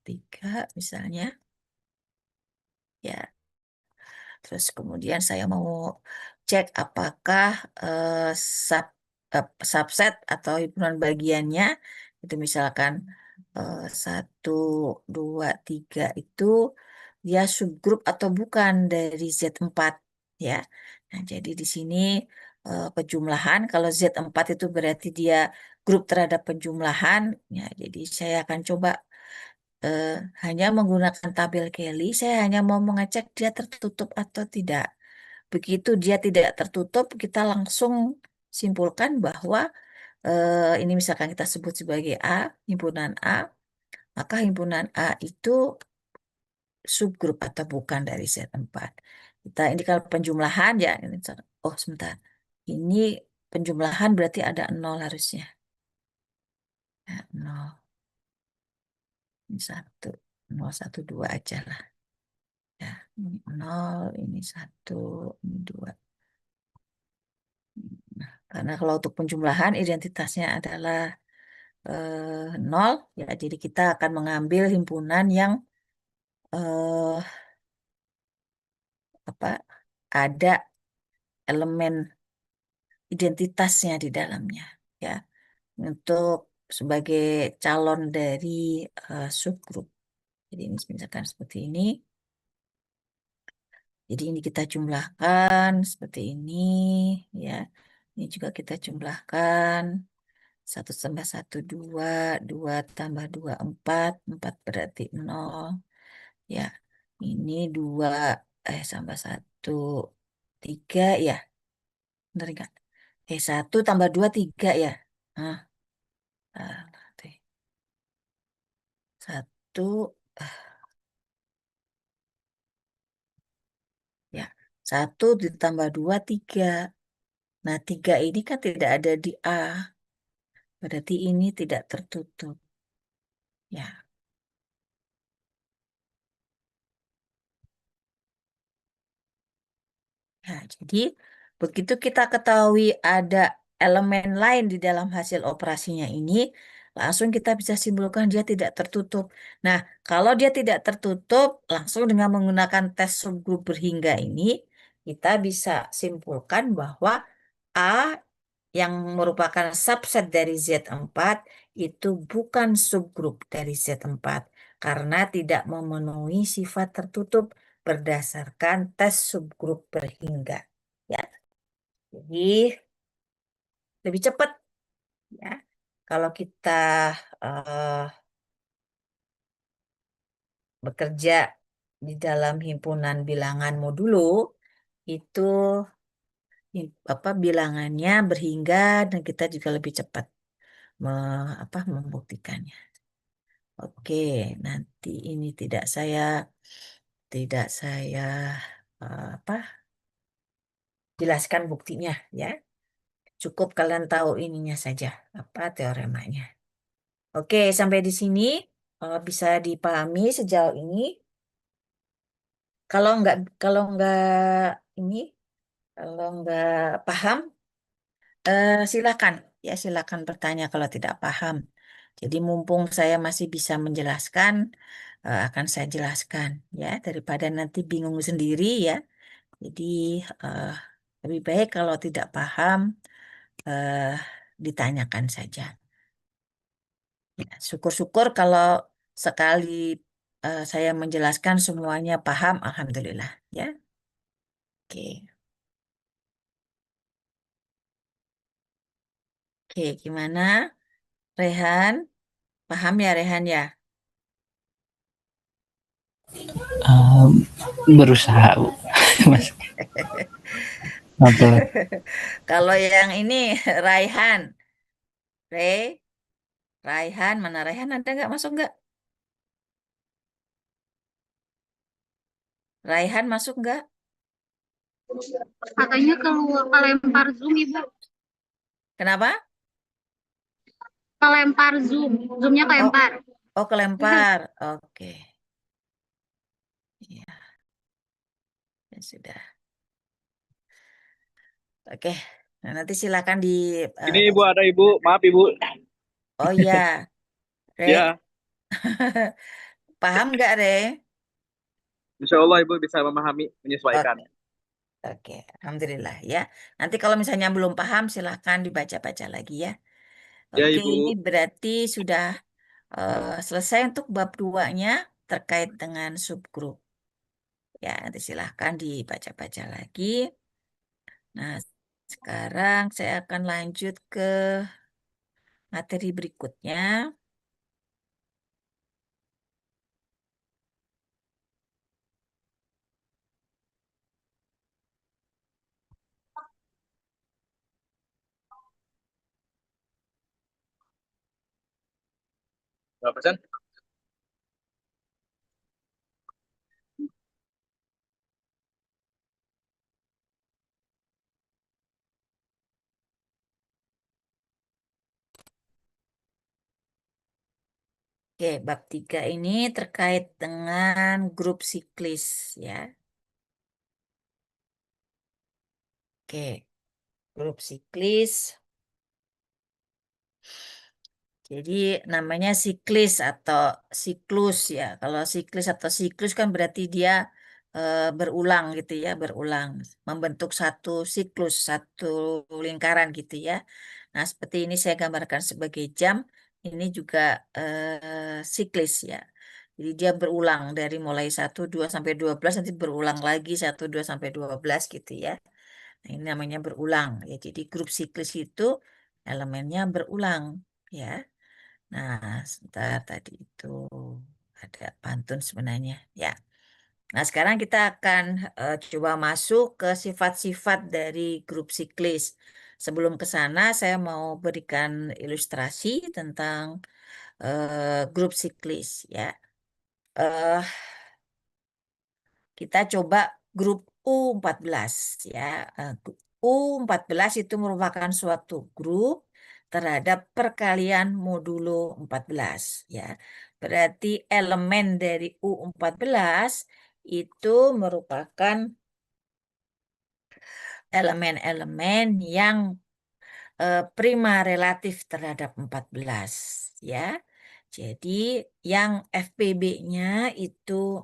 3 misalnya ya. Terus kemudian saya mau cek apakah eh, sub, subset atau himpunan bagiannya itu misalkan 1, 2, 3 itu dia subgrup atau bukan dari Z4 ya. Nah, jadi di sini penjumlahan kalau Z4 itu berarti dia grup terhadap penjumlahan ya. Jadi saya akan coba eh, hanya menggunakan tabel Kelly, saya hanya mau mengecek dia tertutup atau tidak. Begitu dia tidak tertutup, kita langsung simpulkan bahwa ini misalkan kita sebut sebagai A, himpunan A, maka himpunan A itu subgrup atau bukan dari Z4. Kita ini kalau penjumlahan ya, oh sebentar, ini penjumlahan berarti ada nol harusnya. Ya, nol, ini satu, 0, 1, 2 aja lah. Ya, ini nol, ini satu, ini dua. Nah, karena kalau untuk penjumlahan identitasnya adalah nol, ya jadi kita akan mengambil himpunan yang eh, apa ada elemen identitasnya di dalamnya, ya untuk sebagai calon dari subgroup. Jadi ini misalkan seperti ini. Jadi ini kita jumlahkan seperti ini, ya. Ini juga kita jumlahkan. 1 tambah 1, 2, 2 tambah 2 4, 4 berarti 0. Ya, ini 2, tambah 1, 3 ya. Benar nggak? 1 tambah 2, 3 ya. Nah, nanti. 1, ya. 1 ditambah 2, 3. Nah, 3 ini kan tidak ada di A. Berarti ini tidak tertutup. Ya. Nah, jadi begitu kita ketahui ada elemen lain di dalam hasil operasinya ini, langsung kita bisa simpulkan dia tidak tertutup. Nah, kalau dia tidak tertutup, langsung dengan menggunakan tes subgrup berhingga ini, kita bisa simpulkan bahwa A yang merupakan subset dari Z4 itu bukan subgrup dari Z4 karena tidak memenuhi sifat tertutup berdasarkan tes subgrup berhingga. Ya, jadi lebih cepat ya. Kalau kita eh, bekerja di dalam himpunan bilangan modulo itu bilangannya berhingga dan kita juga lebih cepat membuktikannya. Oke, nanti ini tidak saya apa jelaskan buktinya ya. Cukup kalian tahu ininya saja, apa teoremanya. Oke, sampai di sini bisa dipahami sejauh ini. Kalau nggak ini, kalau nggak paham, silakan ya silakan bertanya kalau tidak paham. Jadi mumpung saya masih bisa menjelaskan, akan saya jelaskan ya daripada nanti bingung sendiri ya. Jadi eh, lebih baik kalau tidak paham eh, ditanyakan saja. Ya, syukur-syukur kalau sekali saya menjelaskan semuanya paham, alhamdulillah ya. Oke, oke, gimana Rehan? Paham ya Rehan ya? Um, berusaha Bu. Mas apa Kalau yang ini Raihan, Re, Raihan mana Raihan ada nggak masuk nggak? Raihan masuk nggak? Katanya keluar kelempar Zoom, Ibu. Kenapa? Kelempar Zoom. Zoomnya Oh, kelempar. oh kelempar. Oke. Iya, ya sudah. Oke. Nah, nanti silakan di Ini Ibu ada Ibu, maaf Ibu. Oh iya, Re. Ya, Paham nggak, Re? Insya Allah Ibu bisa memahami, menyesuaikan. Oke, oke. Alhamdulillah ya. Nanti kalau misalnya belum paham, silahkan dibaca-baca lagi ya. Ya Oke, ini Ibu, berarti sudah selesai untuk bab 2-nya terkait dengan subgroup. Ya, nanti silahkan dibaca-baca lagi. Nah, sekarang saya akan lanjut ke materi berikutnya. berapa persen? Oke, bab 3 ini terkait dengan grup siklis ya. Oke, grup siklis. Jadi namanya siklis atau siklus ya. Kalau siklis atau siklus kan berarti dia berulang gitu ya, berulang, membentuk satu siklus, satu lingkaran gitu ya. Nah, seperti ini saya gambarkan sebagai jam, ini juga siklis ya. Jadi dia berulang dari mulai 1, 2 sampai 12 nanti berulang lagi 1, 2 sampai 12 gitu ya. Nah, ini namanya berulang ya. Jadi grup siklis itu elemennya berulang ya. Nah, sebentar tadi itu ada pantun sebenarnya. Ya. Nah, sekarang kita akan coba masuk ke sifat-sifat dari grup siklis. Sebelum ke sana, saya mau berikan ilustrasi tentang grup siklis. Ya, Eh, kita coba grup U14 ya. U14 itu merupakan suatu grup terhadap perkalian modulo 14 ya. Berarti elemen dari U14 itu merupakan elemen-elemen yang prima relatif terhadap 14 ya. Jadi yang FPB-nya itu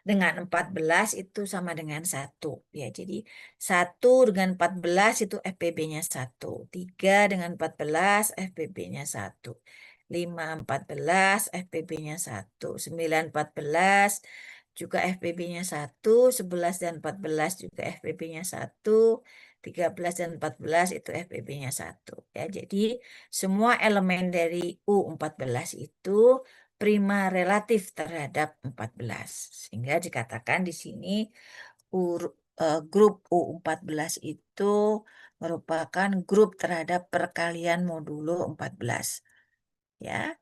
dengan 14 itu sama dengan 1. Ya, jadi 1 dengan 14 itu FPB-nya 1. 3 dengan 14 FPB-nya 1. 5, 14 FPB-nya 1. 9, 14 juga FPB-nya 1. 11 dan 14 juga FPB-nya 1. 13 dan 14 itu FPB-nya 1. Ya, jadi semua elemen dari U14 itu prima relatif terhadap 14. Sehingga dikatakan di sini grup U14 itu merupakan grup terhadap perkalian modulo 14. Ya.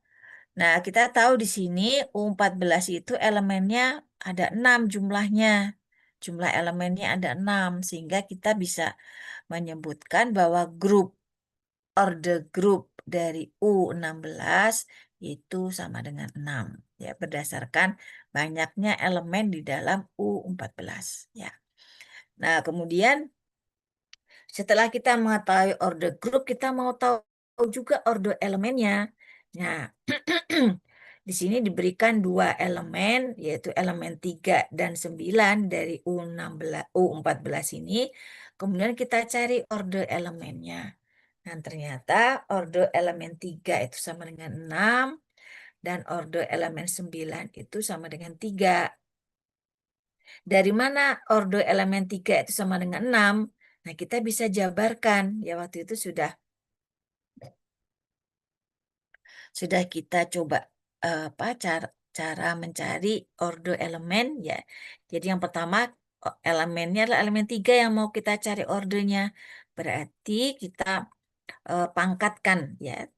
Nah, kita tahu di sini U14 itu elemennya ada 6 jumlahnya. Jumlah elemennya ada 6 sehingga kita bisa menyebutkan bahwa orde grup dari U16 itu sama dengan 6 ya berdasarkan banyaknya elemen di dalam U14 ya. Nah, kemudian setelah kita mengetahui orde grup, kita mau tahu juga orde elemennya. Nah, di sini diberikan dua elemen, yaitu elemen 3 dan 9 dari U14 ini. Kemudian kita cari orde elemennya. Dan ternyata orde elemen 3 itu sama dengan 6 dan orde elemen 9 itu sama dengan 3. Dari mana orde elemen 3 itu sama dengan 6? Nah, kita bisa jabarkan. Ya, waktu itu sudah kita coba apa cara mencari orde elemen ya. Jadi yang pertama elemennya adalah elemen 3 yang mau kita cari ordenya. Berarti kita pangkatkan ya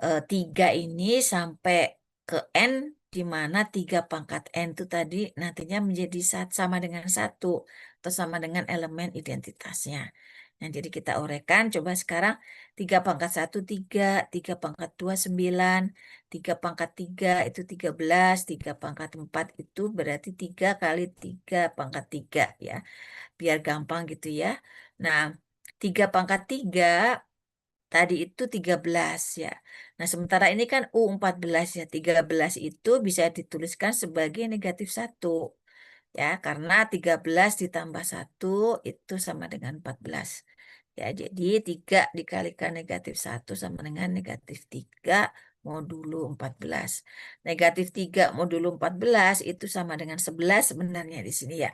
3 ini sampai ke N, di mana 3 pangkat N itu tadi nantinya menjadi sama dengan 1 atau sama dengan elemen identitasnya. Nah, jadi kita uraikan, coba sekarang 3 pangkat 1, 3, 3 pangkat 2, 9, 3 pangkat 3 itu 13, 3 pangkat 4 itu berarti 3 kali 3 pangkat 3 ya, biar gampang gitu ya. Nah, 3 pangkat 3 tadi itu 13 ya. Nah, sementara ini kan U14 ya, 13 itu bisa dituliskan sebagai negatif 1 ya, karena 13 ditambah 1 itu sama dengan 14. Ya, jadi 3 dikalikan negatif 1 sama dengan negatif 3 modulo 14. Negatif 3 modulo 14 itu sama dengan 11 sebenarnya di sini ya.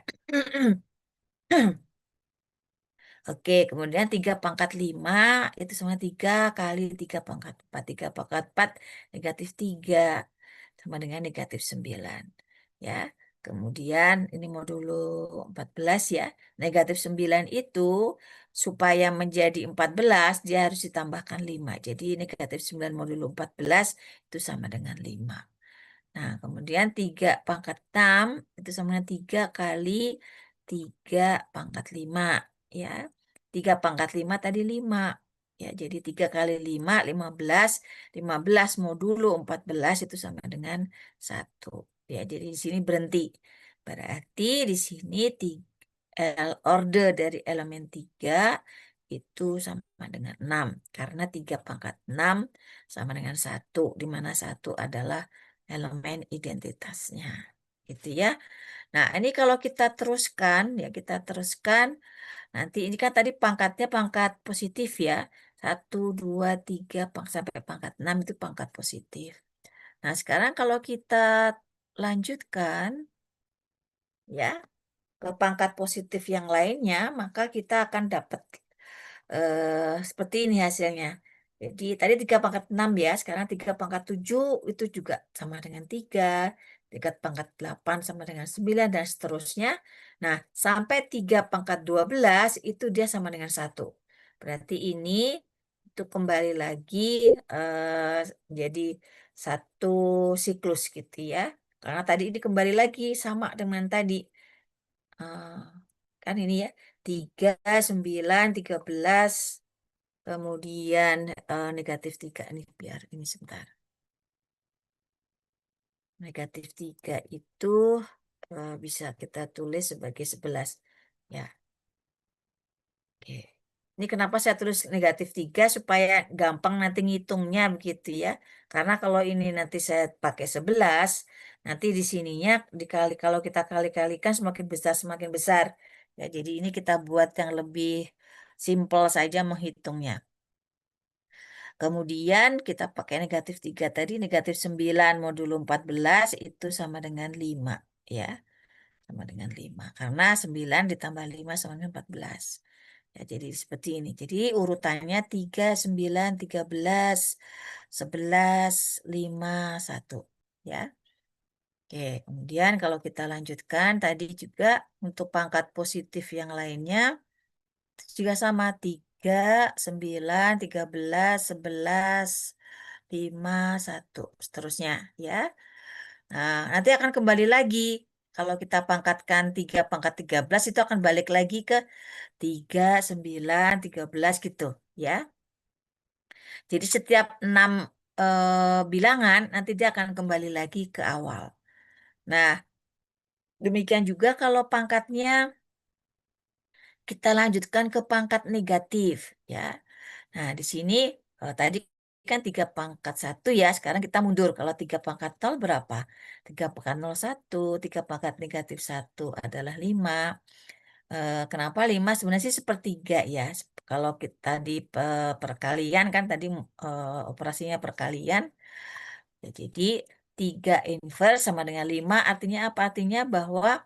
Oke, kemudian 3 pangkat 5 itu sama 3 kali 3 pangkat 4. 3 pangkat 4 negatif 3 sama dengan negatif 9. Ya, kemudian ini modulo 14 ya. Negatif 9 itu supaya menjadi 14 dia harus ditambahkan 5. Jadi negatif 9 modulo 14 itu sama dengan 5. Nah, kemudian 3 pangkat 6 itu sama dengan 3 kali 3 pangkat 5 ya. 3 pangkat 5 tadi 5. Ya, jadi 3 kali 5, 15. 15 modulo 14 itu sama dengan 1. Ya, jadi di sini berhenti. Berarti di sini order dari elemen 3 itu sama dengan 6. Karena 3 pangkat 6 sama dengan 1. Di mana 1 adalah elemen identitasnya. Gitu ya. Nah, ini kalau kita teruskan, ya kita teruskan. Nanti ini kan tadi pangkatnya pangkat positif ya. 1, 2, 3, sampai pangkat 6 itu pangkat positif. Nah, sekarang kalau kita lanjutkan ya ke pangkat positif yang lainnya, maka kita akan dapat seperti ini hasilnya. Jadi tadi 3 pangkat 6 ya, sekarang 3 pangkat 7 itu juga sama dengan 3, 3 pangkat 8 sama dengan 9 dan seterusnya. Nah, sampai 3 pangkat 12 itu dia sama dengan 1. Berarti ini itu kembali lagi eh, jadi satu siklus gitu ya. Karena tadi ini kembali lagi sama dengan tadi. Eh, kan ini ya, 3, 9, 13. Kemudian negatif 3 nih biar ini sebentar. Negatif 3 itu bisa kita tulis sebagai 11. Ya, oke. Ini kenapa saya tulis negatif 3 supaya gampang nanti ngitungnya begitu ya. Karena kalau ini nanti saya pakai 11, nanti di sininya dikali kalau kita kali-kalikan semakin besar semakin besar. Ya, jadi ini kita buat yang lebih simpel saja menghitungnya. Kemudian kita pakai negatif 3 tadi, negatif 9 modulo 14 itu sama dengan 5. Ya, sama dengan 5. Karena 9 ditambah 5 sama dengan 14. Ya, jadi seperti ini. Jadi urutannya 3, 9, 13, 11, 5, 1. Ya. Oke, kemudian kalau kita lanjutkan tadi juga untuk pangkat positif yang lainnya juga sama 3, 9, 13, 11, 5, 1, seterusnya ya. Nah, nanti akan kembali lagi. Kalau kita pangkatkan 3 pangkat 13 itu akan balik lagi ke 3, 9, 13 gitu ya. Jadi setiap 6 bilangan nanti dia akan kembali lagi ke awal. Nah, demikian juga kalau pangkatnya kita lanjutkan ke pangkat negatif ya. Nah, di sini tadi kan 3 pangkat 1 ya, sekarang kita mundur. Kalau 3 pangkat 0 berapa? 3 pangkat 01, 3 pangkat negatif 1 adalah 5. Kenapa 5? Sebenarnya sih sepertiga ya. Kalau kita di perkalian kan tadi operasinya perkalian. Ya, jadi 3 inverse sama dengan 5 artinya apa? Artinya bahwa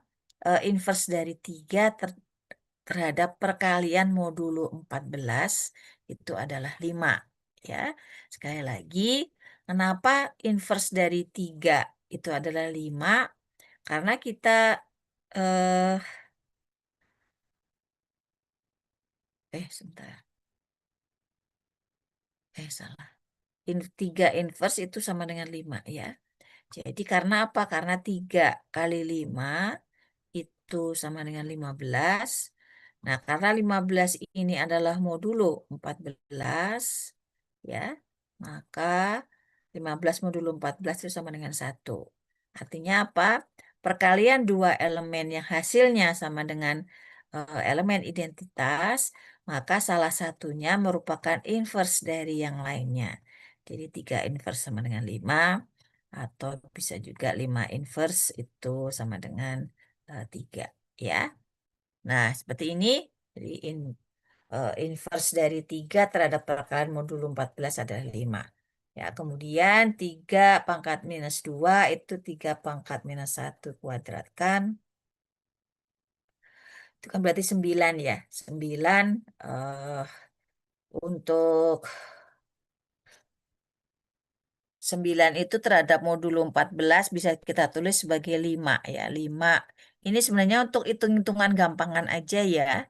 inverse dari 3 terhadap perkalian modulo 14 itu adalah 5. Ya. Sekali lagi, kenapa inverse dari 3 itu adalah 5? Karena kita eh sebentar. Salah. 3 inverse itu sama dengan 5 ya. Jadi karena apa? Karena 3 kali 5 itu sama dengan 15. Nah, karena 15 ini adalah modulo 14, ya, maka 15 modulo 14 itu sama dengan 1. Artinya apa? Perkalian dua elemen yang hasilnya sama dengan elemen identitas, maka salah satunya merupakan inverse dari yang lainnya. Jadi 3 inverse sama dengan 5, atau bisa juga 5 inverse itu sama dengan 3, ya. Nah, seperti ini. Jadi inverse dari 3 terhadap perkalian modulo 14 adalah 5. Ya, kemudian 3 pangkat minus 2 itu 3 pangkat minus 1 kuadratkan. Itu kan berarti 9 ya. 9 untuk 9 itu terhadap modulo 14 bisa kita tulis sebagai 5 ya. 5. Ini sebenarnya untuk hitung-hitungan gampangan aja ya.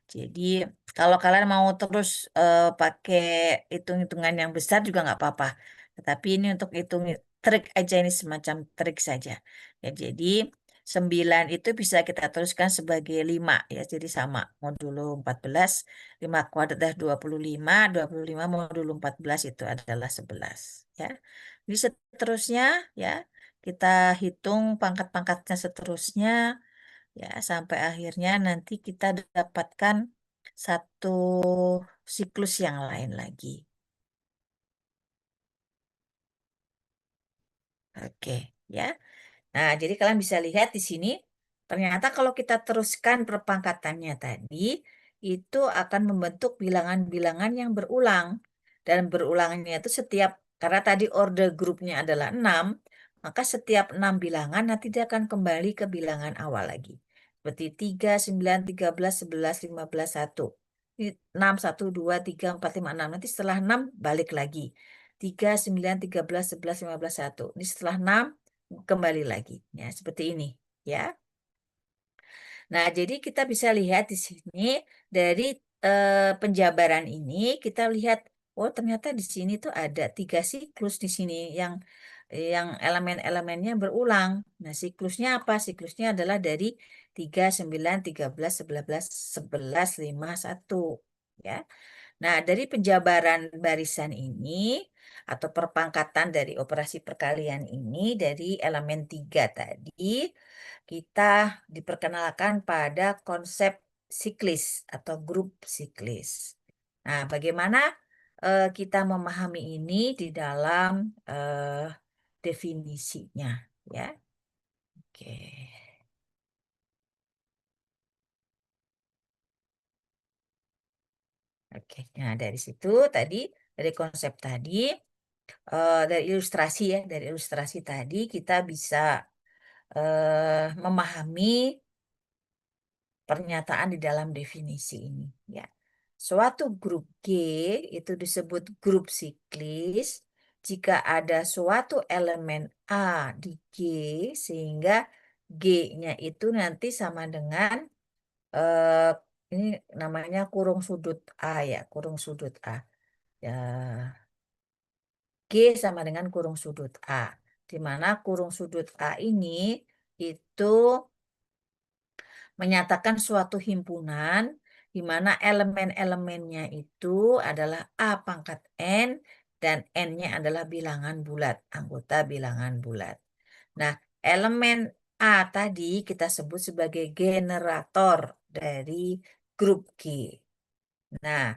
Jadi kalau kalian mau terus pakai hitung-hitungan yang besar juga nggak apa-apa. Tetapi ini untuk hitung trik aja, ini semacam trik saja. Ya, jadi 9 itu bisa kita tuliskan sebagai 5 ya. Jadi sama modulo 14, 5 kuadrat adalah 25, 25 modulo 14 itu adalah 11 ya. Jadi seterusnya ya kita hitung pangkat-pangkatnya seterusnya ya sampai akhirnya nanti kita dapatkan satu siklus yang lain lagi. Oke, ya. Nah, jadi kalian bisa lihat di sini, ternyata kalau kita teruskan perpangkatannya tadi, itu akan membentuk bilangan-bilangan yang berulang. Dan berulangnya itu setiap, karena tadi order grupnya adalah 6, maka setiap 6 bilangan nanti dia akan kembali ke bilangan awal lagi. Seperti 3, 9, 13, 11, 15, 1. Ini 6, 1, 2, 3, 4, 5, 6. Nanti setelah 6 balik lagi. 3, 9, 13, 11, 15, 1. Ini setelah 6 kembali lagi ya seperti ini ya. Nah, jadi kita bisa lihat di sini dari penjabaran ini kita lihat oh ternyata di sini tuh ada 3 siklus di sini yang elemen-elemennya berulang. Nah, siklusnya apa? Siklusnya adalah dari 3, 9, 13, 11, 11, 5, 1 ya. Nah, dari penjabaran barisan ini atau perpangkatan dari operasi perkalian ini dari elemen 3 tadi, kita diperkenalkan pada konsep siklis atau grup siklis. Nah, bagaimana kita memahami ini di dalam definisinya, ya? Oke. Oke, nah dari situ tadi, dari konsep tadi, dari ilustrasi ya, dari ilustrasi tadi kita bisa memahami pernyataan di dalam definisi ini. Ya, suatu grup G itu disebut grup siklis jika ada suatu elemen A di G sehingga G-nya itu nanti sama dengan eh, ini namanya kurung sudut A ya, kurung sudut A. Ya, G sama dengan kurung sudut A, di mana kurung sudut A ini itu menyatakan suatu himpunan di mana elemen-elemennya itu adalah A pangkat N dan N-nya adalah bilangan bulat, anggota bilangan bulat. Nah, elemen A tadi kita sebut sebagai generator dari grup G. Nah,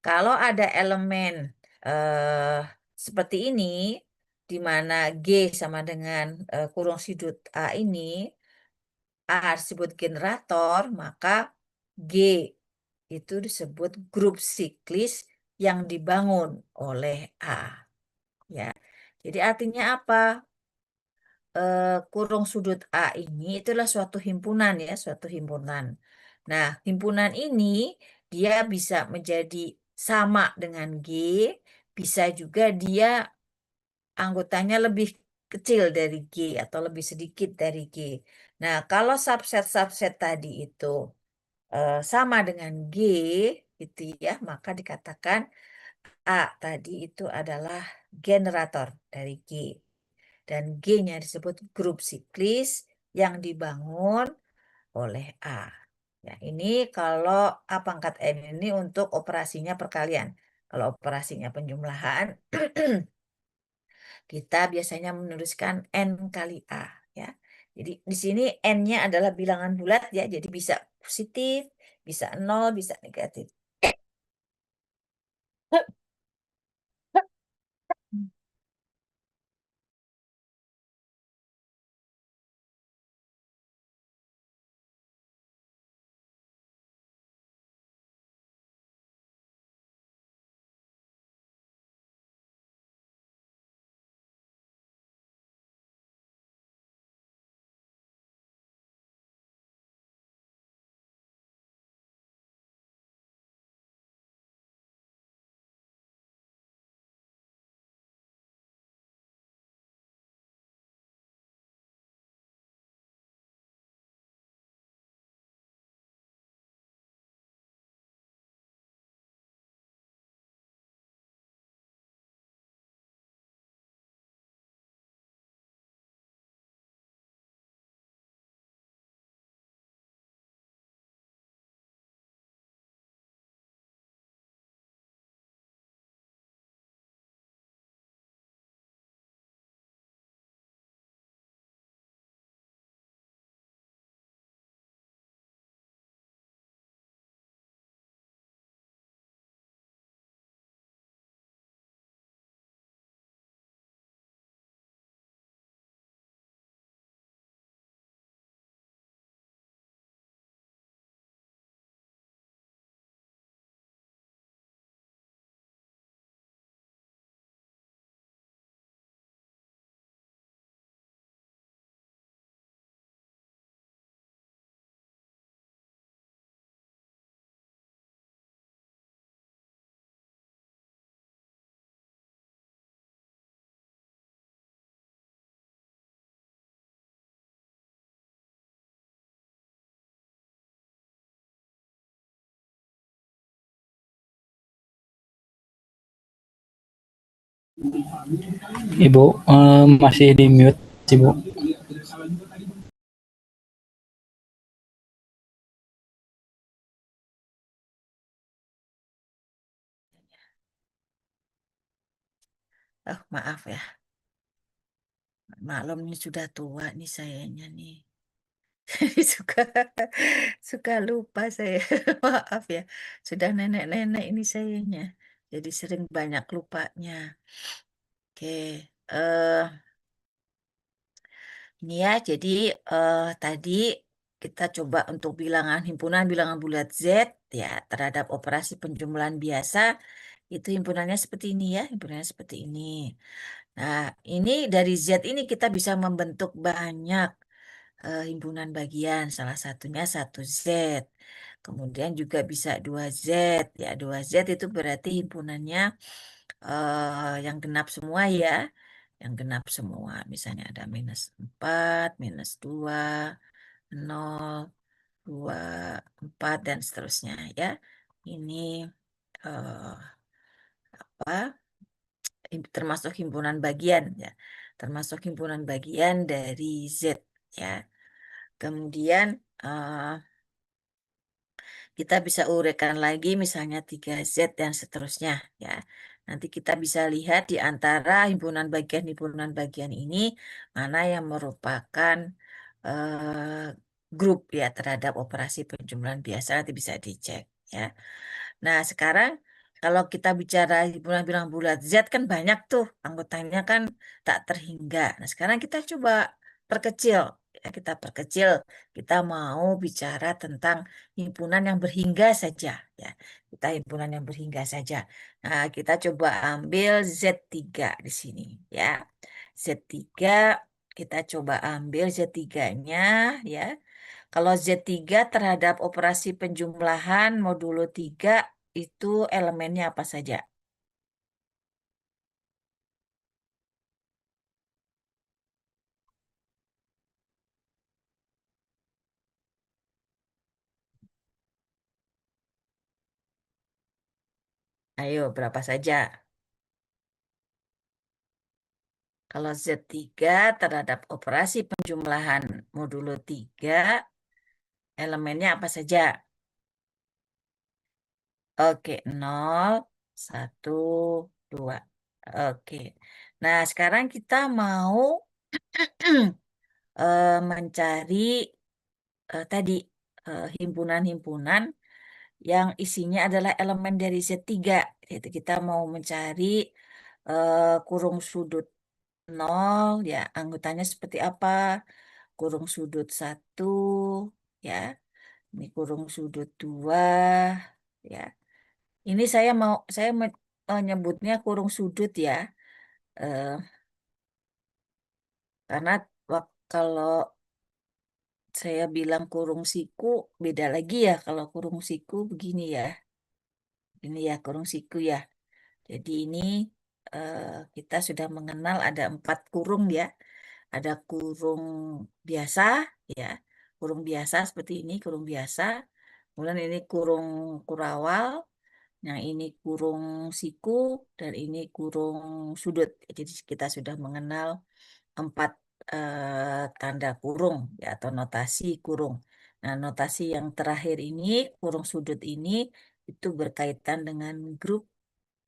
kalau ada elemen eh, seperti ini, di mana G sama dengan kurung sudut A ini, A disebut generator, maka G itu disebut grup siklis yang dibangun oleh A. Ya, jadi artinya apa? Kurung sudut A ini itulah suatu himpunan ya, suatu himpunan. Nah, himpunan ini dia bisa menjadi sama dengan G, bisa juga dia anggotanya lebih kecil dari G atau lebih sedikit dari G. Nah, kalau subset-subset tadi itu sama dengan G, gitu ya, maka dikatakan A tadi itu adalah generator dari G. Dan G-nya disebut grup siklis yang dibangun oleh A. Ya, ini kalau A pangkat N ini untuk operasinya perkalian. Kalau operasinya penjumlahan, kita biasanya menuliskan N kali A, ya. Jadi di sini N-nya adalah bilangan bulat, ya. Jadi bisa positif, bisa nol, bisa negatif. Ibu masih di mute, Ibu. Oh, maaf ya. Maklum nih sudah tua nih sayanya nih. Suka suka lupa saya. Maaf ya. Sudah nenek-nenek ini sayanya. Jadi sering banyak lupanya. Oke. Ini ya, jadi tadi kita coba untuk bilangan himpunan bilangan bulat Z ya terhadap operasi penjumlahan biasa itu himpunannya seperti ini ya, himpunannya seperti ini. Nah, ini dari Z ini kita bisa membentuk banyak himpunan bagian, salah satunya satu Z. Kemudian juga bisa dua Z ya, dua Z itu berarti himpunannya yang genap semua ya, yang genap semua. Misalnya ada -4, -2, 0, 2, 4, dan seterusnya ya. Ini eh, apa? Termasuk himpunan bagian ya. Termasuk himpunan bagian dari Z ya. Kemudian eh, kita bisa uraikan lagi misalnya 3Z dan seterusnya ya. Nanti kita bisa lihat di antara himpunan bagian ini mana yang merupakan eh, grup ya terhadap operasi penjumlahan biasa nanti bisa dicek ya. Nah, sekarang kalau kita bicara himpunan bilang bulat Z kan banyak tuh anggotanya kan tak terhingga. Nah, sekarang kita coba perkecil. Ya, kita perkecil. Kita mau bicara tentang himpunan yang berhingga saja. Ya, kita himpunan yang berhingga saja. Nah, kita coba ambil Z3 di sini. Ya, Z3 kita coba ambil Z3-nya ya. Kalau Z3 terhadap operasi penjumlahan modulo 3 itu elemennya apa saja? Ayo, berapa saja? Kalau Z3 terhadap operasi penjumlahan modulo 3, Elemennya apa saja? Oke, 0, 1, 2. Oke. Nah, sekarang kita mau mencari tadi himpunan-himpunan yang isinya adalah elemen dari Z3. Yaitu kita mau mencari kurung sudut 0, ya, anggotanya seperti apa? Kurung sudut 1, ya. Ini kurung sudut 2, ya. Ini saya menyebutnya kurung sudut ya. Eh, karena kalau saya bilang kurung siku beda lagi ya. Kalau kurung siku begini ya. Ini ya kurung siku ya. Jadi ini eh, kita sudah mengenal ada 4 kurung ya. Ada kurung biasa ya. Kurung biasa seperti ini, kurung biasa. Kemudian ini kurung kurawal. Yang ini kurung siku dan ini kurung sudut. Jadi kita sudah mengenal 4 tanda kurung ya atau notasi kurung. Nah, notasi yang terakhir ini kurung sudut ini itu berkaitan dengan grup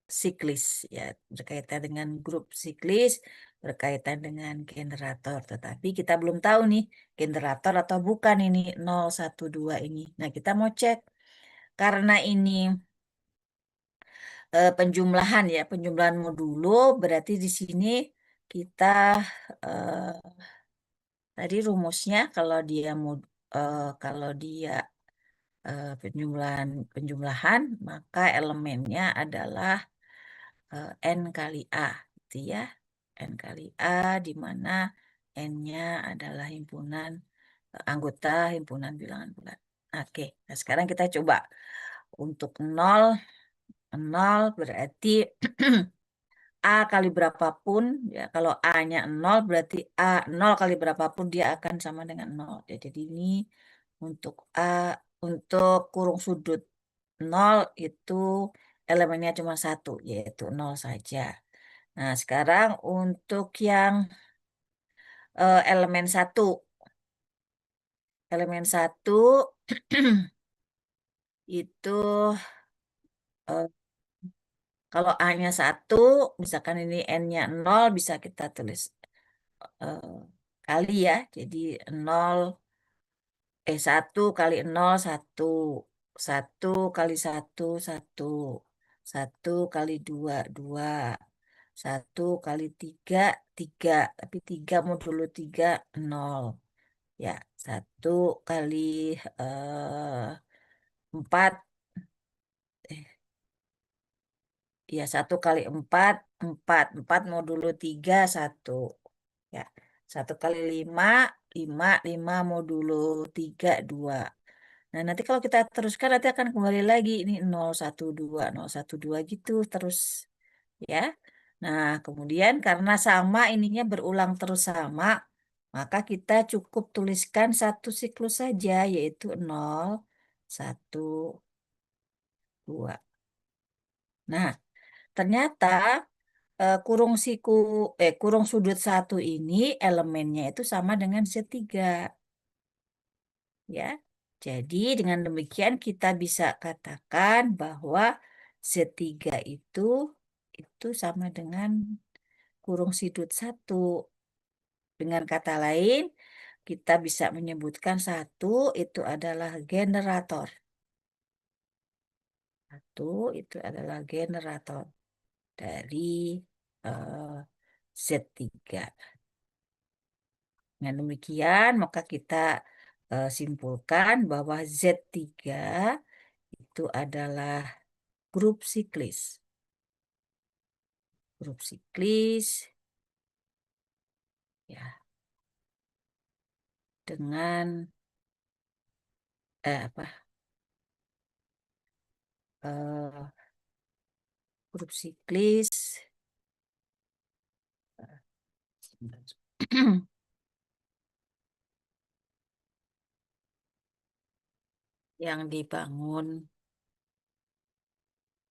siklis ya, berkaitan dengan grup siklis, berkaitan dengan generator. Tetapi kita belum tahu nih generator atau bukan ini 012 ini. Nah, kita mau cek karena ini penjumlahan ya, penjumlahan modulo berarti di sini kita eh, tadi rumusnya kalau dia penjumlahan maka elemennya adalah n kali a gitu ya. N kali a di mana n-nya adalah himpunan anggota himpunan bilangan bulat. Oke, nah sekarang kita coba untuk nol. Nol berarti A kali berapapun, ya kalau A-nya 0 berarti A 0 kali berapapun dia akan sama dengan 0. Ya, jadi ini untuk A, untuk kurung sudut 0 itu elemennya cuma satu, yaitu 0 saja. Nah, sekarang untuk yang elemen satu. Elemen satu itu eh, kalau A-nya satu, misalkan ini N-nya 0, bisa kita tulis eh, kali ya. Jadi 0 1 kali 0 1, 1 kali 1 1, 1 kali 2 2, 1 kali 3 3, tapi 3 modulo 3 0. Ya, 1 kali 4, ya 1 kali 4 4, 4 modulo 3 1. Ya, 1 kali 5 5, 5 modulo 3 2. Nah, nanti kalau kita teruskan nanti akan kembali lagi ini 012 gitu terus ya. Nah, kemudian karena sama ininya berulang terus sama, maka kita cukup tuliskan satu siklus saja yaitu 0 1 2. Nah, ternyata kurung sudut satu ini elemennya itu sama dengan Z3 ya. Jadi dengan demikian kita bisa katakan bahwa Z3 itu sama dengan kurung sudut satu. Dengan kata lain, kita bisa menyebutkan satu itu adalah generator. Satu itu adalah generator dari eh, Z3. Dengan demikian, maka kita simpulkan bahwa Z3 itu adalah grup siklis. Grup siklis ya dengan apa eh, grup siklis yang dibangun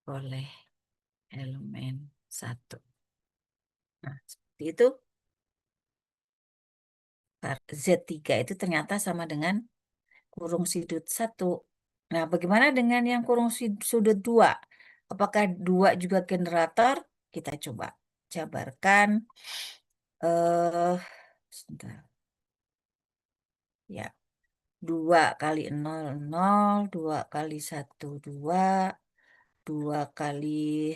oleh elemen satu. Nah, seperti itu. Z3 itu ternyata sama dengan kurung sudut 1. Nah, bagaimana dengan yang kurung sudut 2? Apakah 2 juga generator? Kita coba jabarkan. Sebentar. Ya, 2 kali 0, 0, 2 kali 1, 2, 2 kali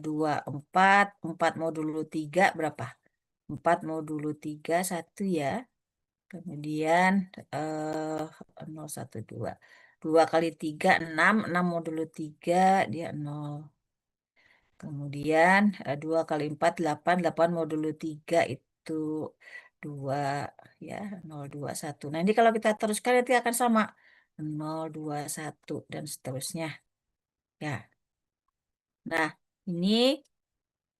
2, 4, 4 modulo 3 berapa? 4 modulo 3, 1 ya. Kemudian 0, 1, 2. 2 kali 3, 6, 6 modulo 3, dia 0. Kemudian 2 kali 4, 8, 8 modulo 3 itu 2, ya, 0, 2, 1. Nah, ini kalau kita teruskan nanti akan sama. 0, 2, 1, dan seterusnya. Ya. Nah, ini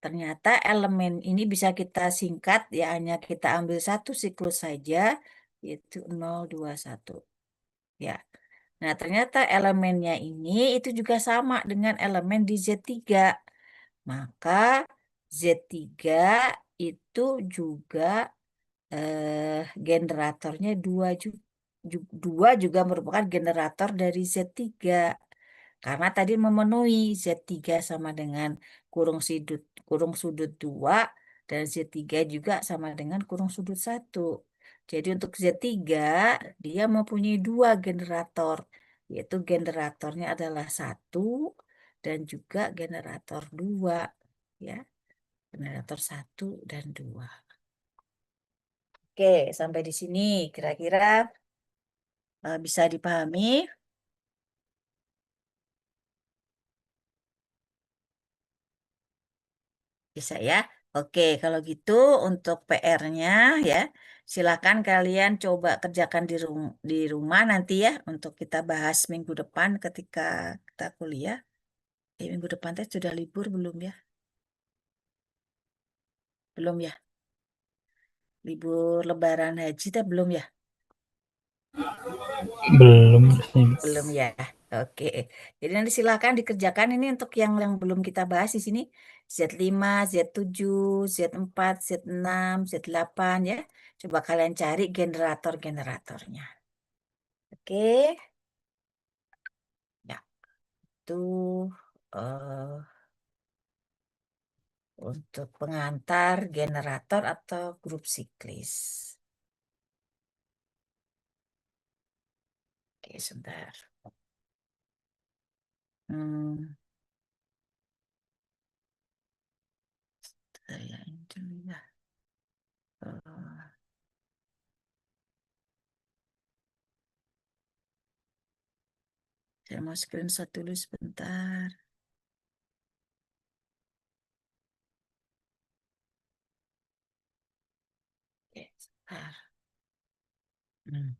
ternyata elemen ini bisa kita singkat, ya hanya kita ambil satu siklus saja, yaitu 0, 2, 1. Ya. Nah, ternyata elemennya ini itu juga sama dengan elemen di Z3. Maka Z3 itu juga generatornya 2 juga merupakan generator dari Z3. Karena tadi memenuhi Z3 sama dengan kurung sudut 2 dan Z3 juga sama dengan kurung sudut 1. Jadi untuk Z3 dia mempunyai 2 generator, yaitu generatornya adalah 1 dan juga generator 2, ya. Generator 1 dan 2. Oke, sampai di sini kira-kira bisa dipahami. Bisa ya. Oke, kalau gitu untuk PR-nya ya, silakan kalian coba kerjakan di rumah nanti ya untuk kita bahas minggu depan ketika kita kuliah. Minggu depan teh sudah libur belum ya? Belum ya? Libur Lebaran Haji teh belum ya? Belum sih. Belum ya. Oke. Jadi nanti silakan dikerjakan ini untuk yang belum kita bahas di sini. Z5, Z7, Z4, Z6, Z8 ya. Coba kalian cari generator-generatornya. Oke. Ya, itu eh, untuk pengantar generator atau grup siklis. Oke, sebentar. Hmm, saya ini dulu ya. Eh, saya mau screenshot dulu sebentar. Oke, sebentar. Hmm.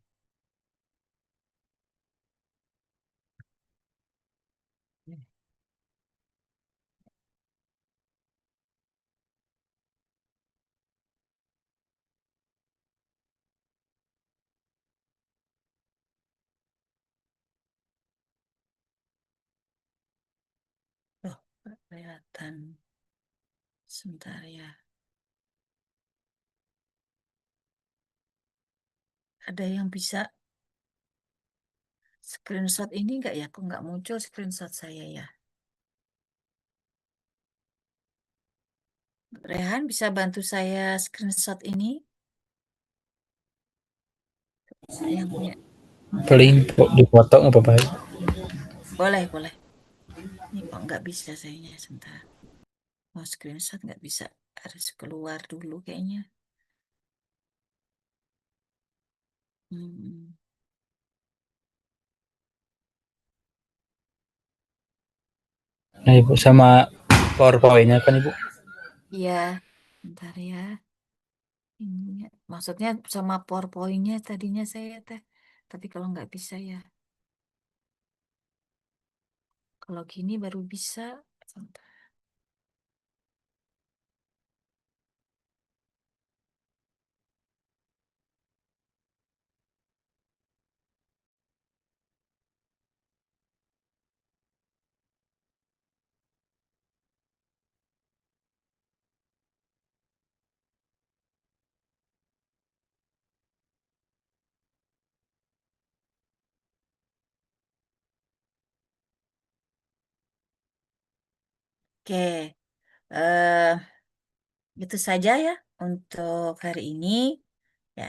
Oh, nggak kelihatan. Sebentar ya. Ada yang bisa screenshot ini nggak ya? Kok nggak muncul screenshot saya ya? Rehan bisa bantu saya screenshot ini? Yang punya. Paling di foto nggak apa-apa. Boleh, boleh. Ini kok nggak bisa sayanya sebentar. Mau screenshot nggak bisa. Harus keluar dulu kayaknya. Hmm. Nah ibu sama PowerPoint-nya kan ibu. Iya, bentar ya. Ini maksudnya sama PowerPoint-nya tadinya saya teh. Tapi kalau nggak bisa ya. Kalau gini baru bisa. Sebentar. Oke, eh, itu saja ya untuk hari ini. Ya,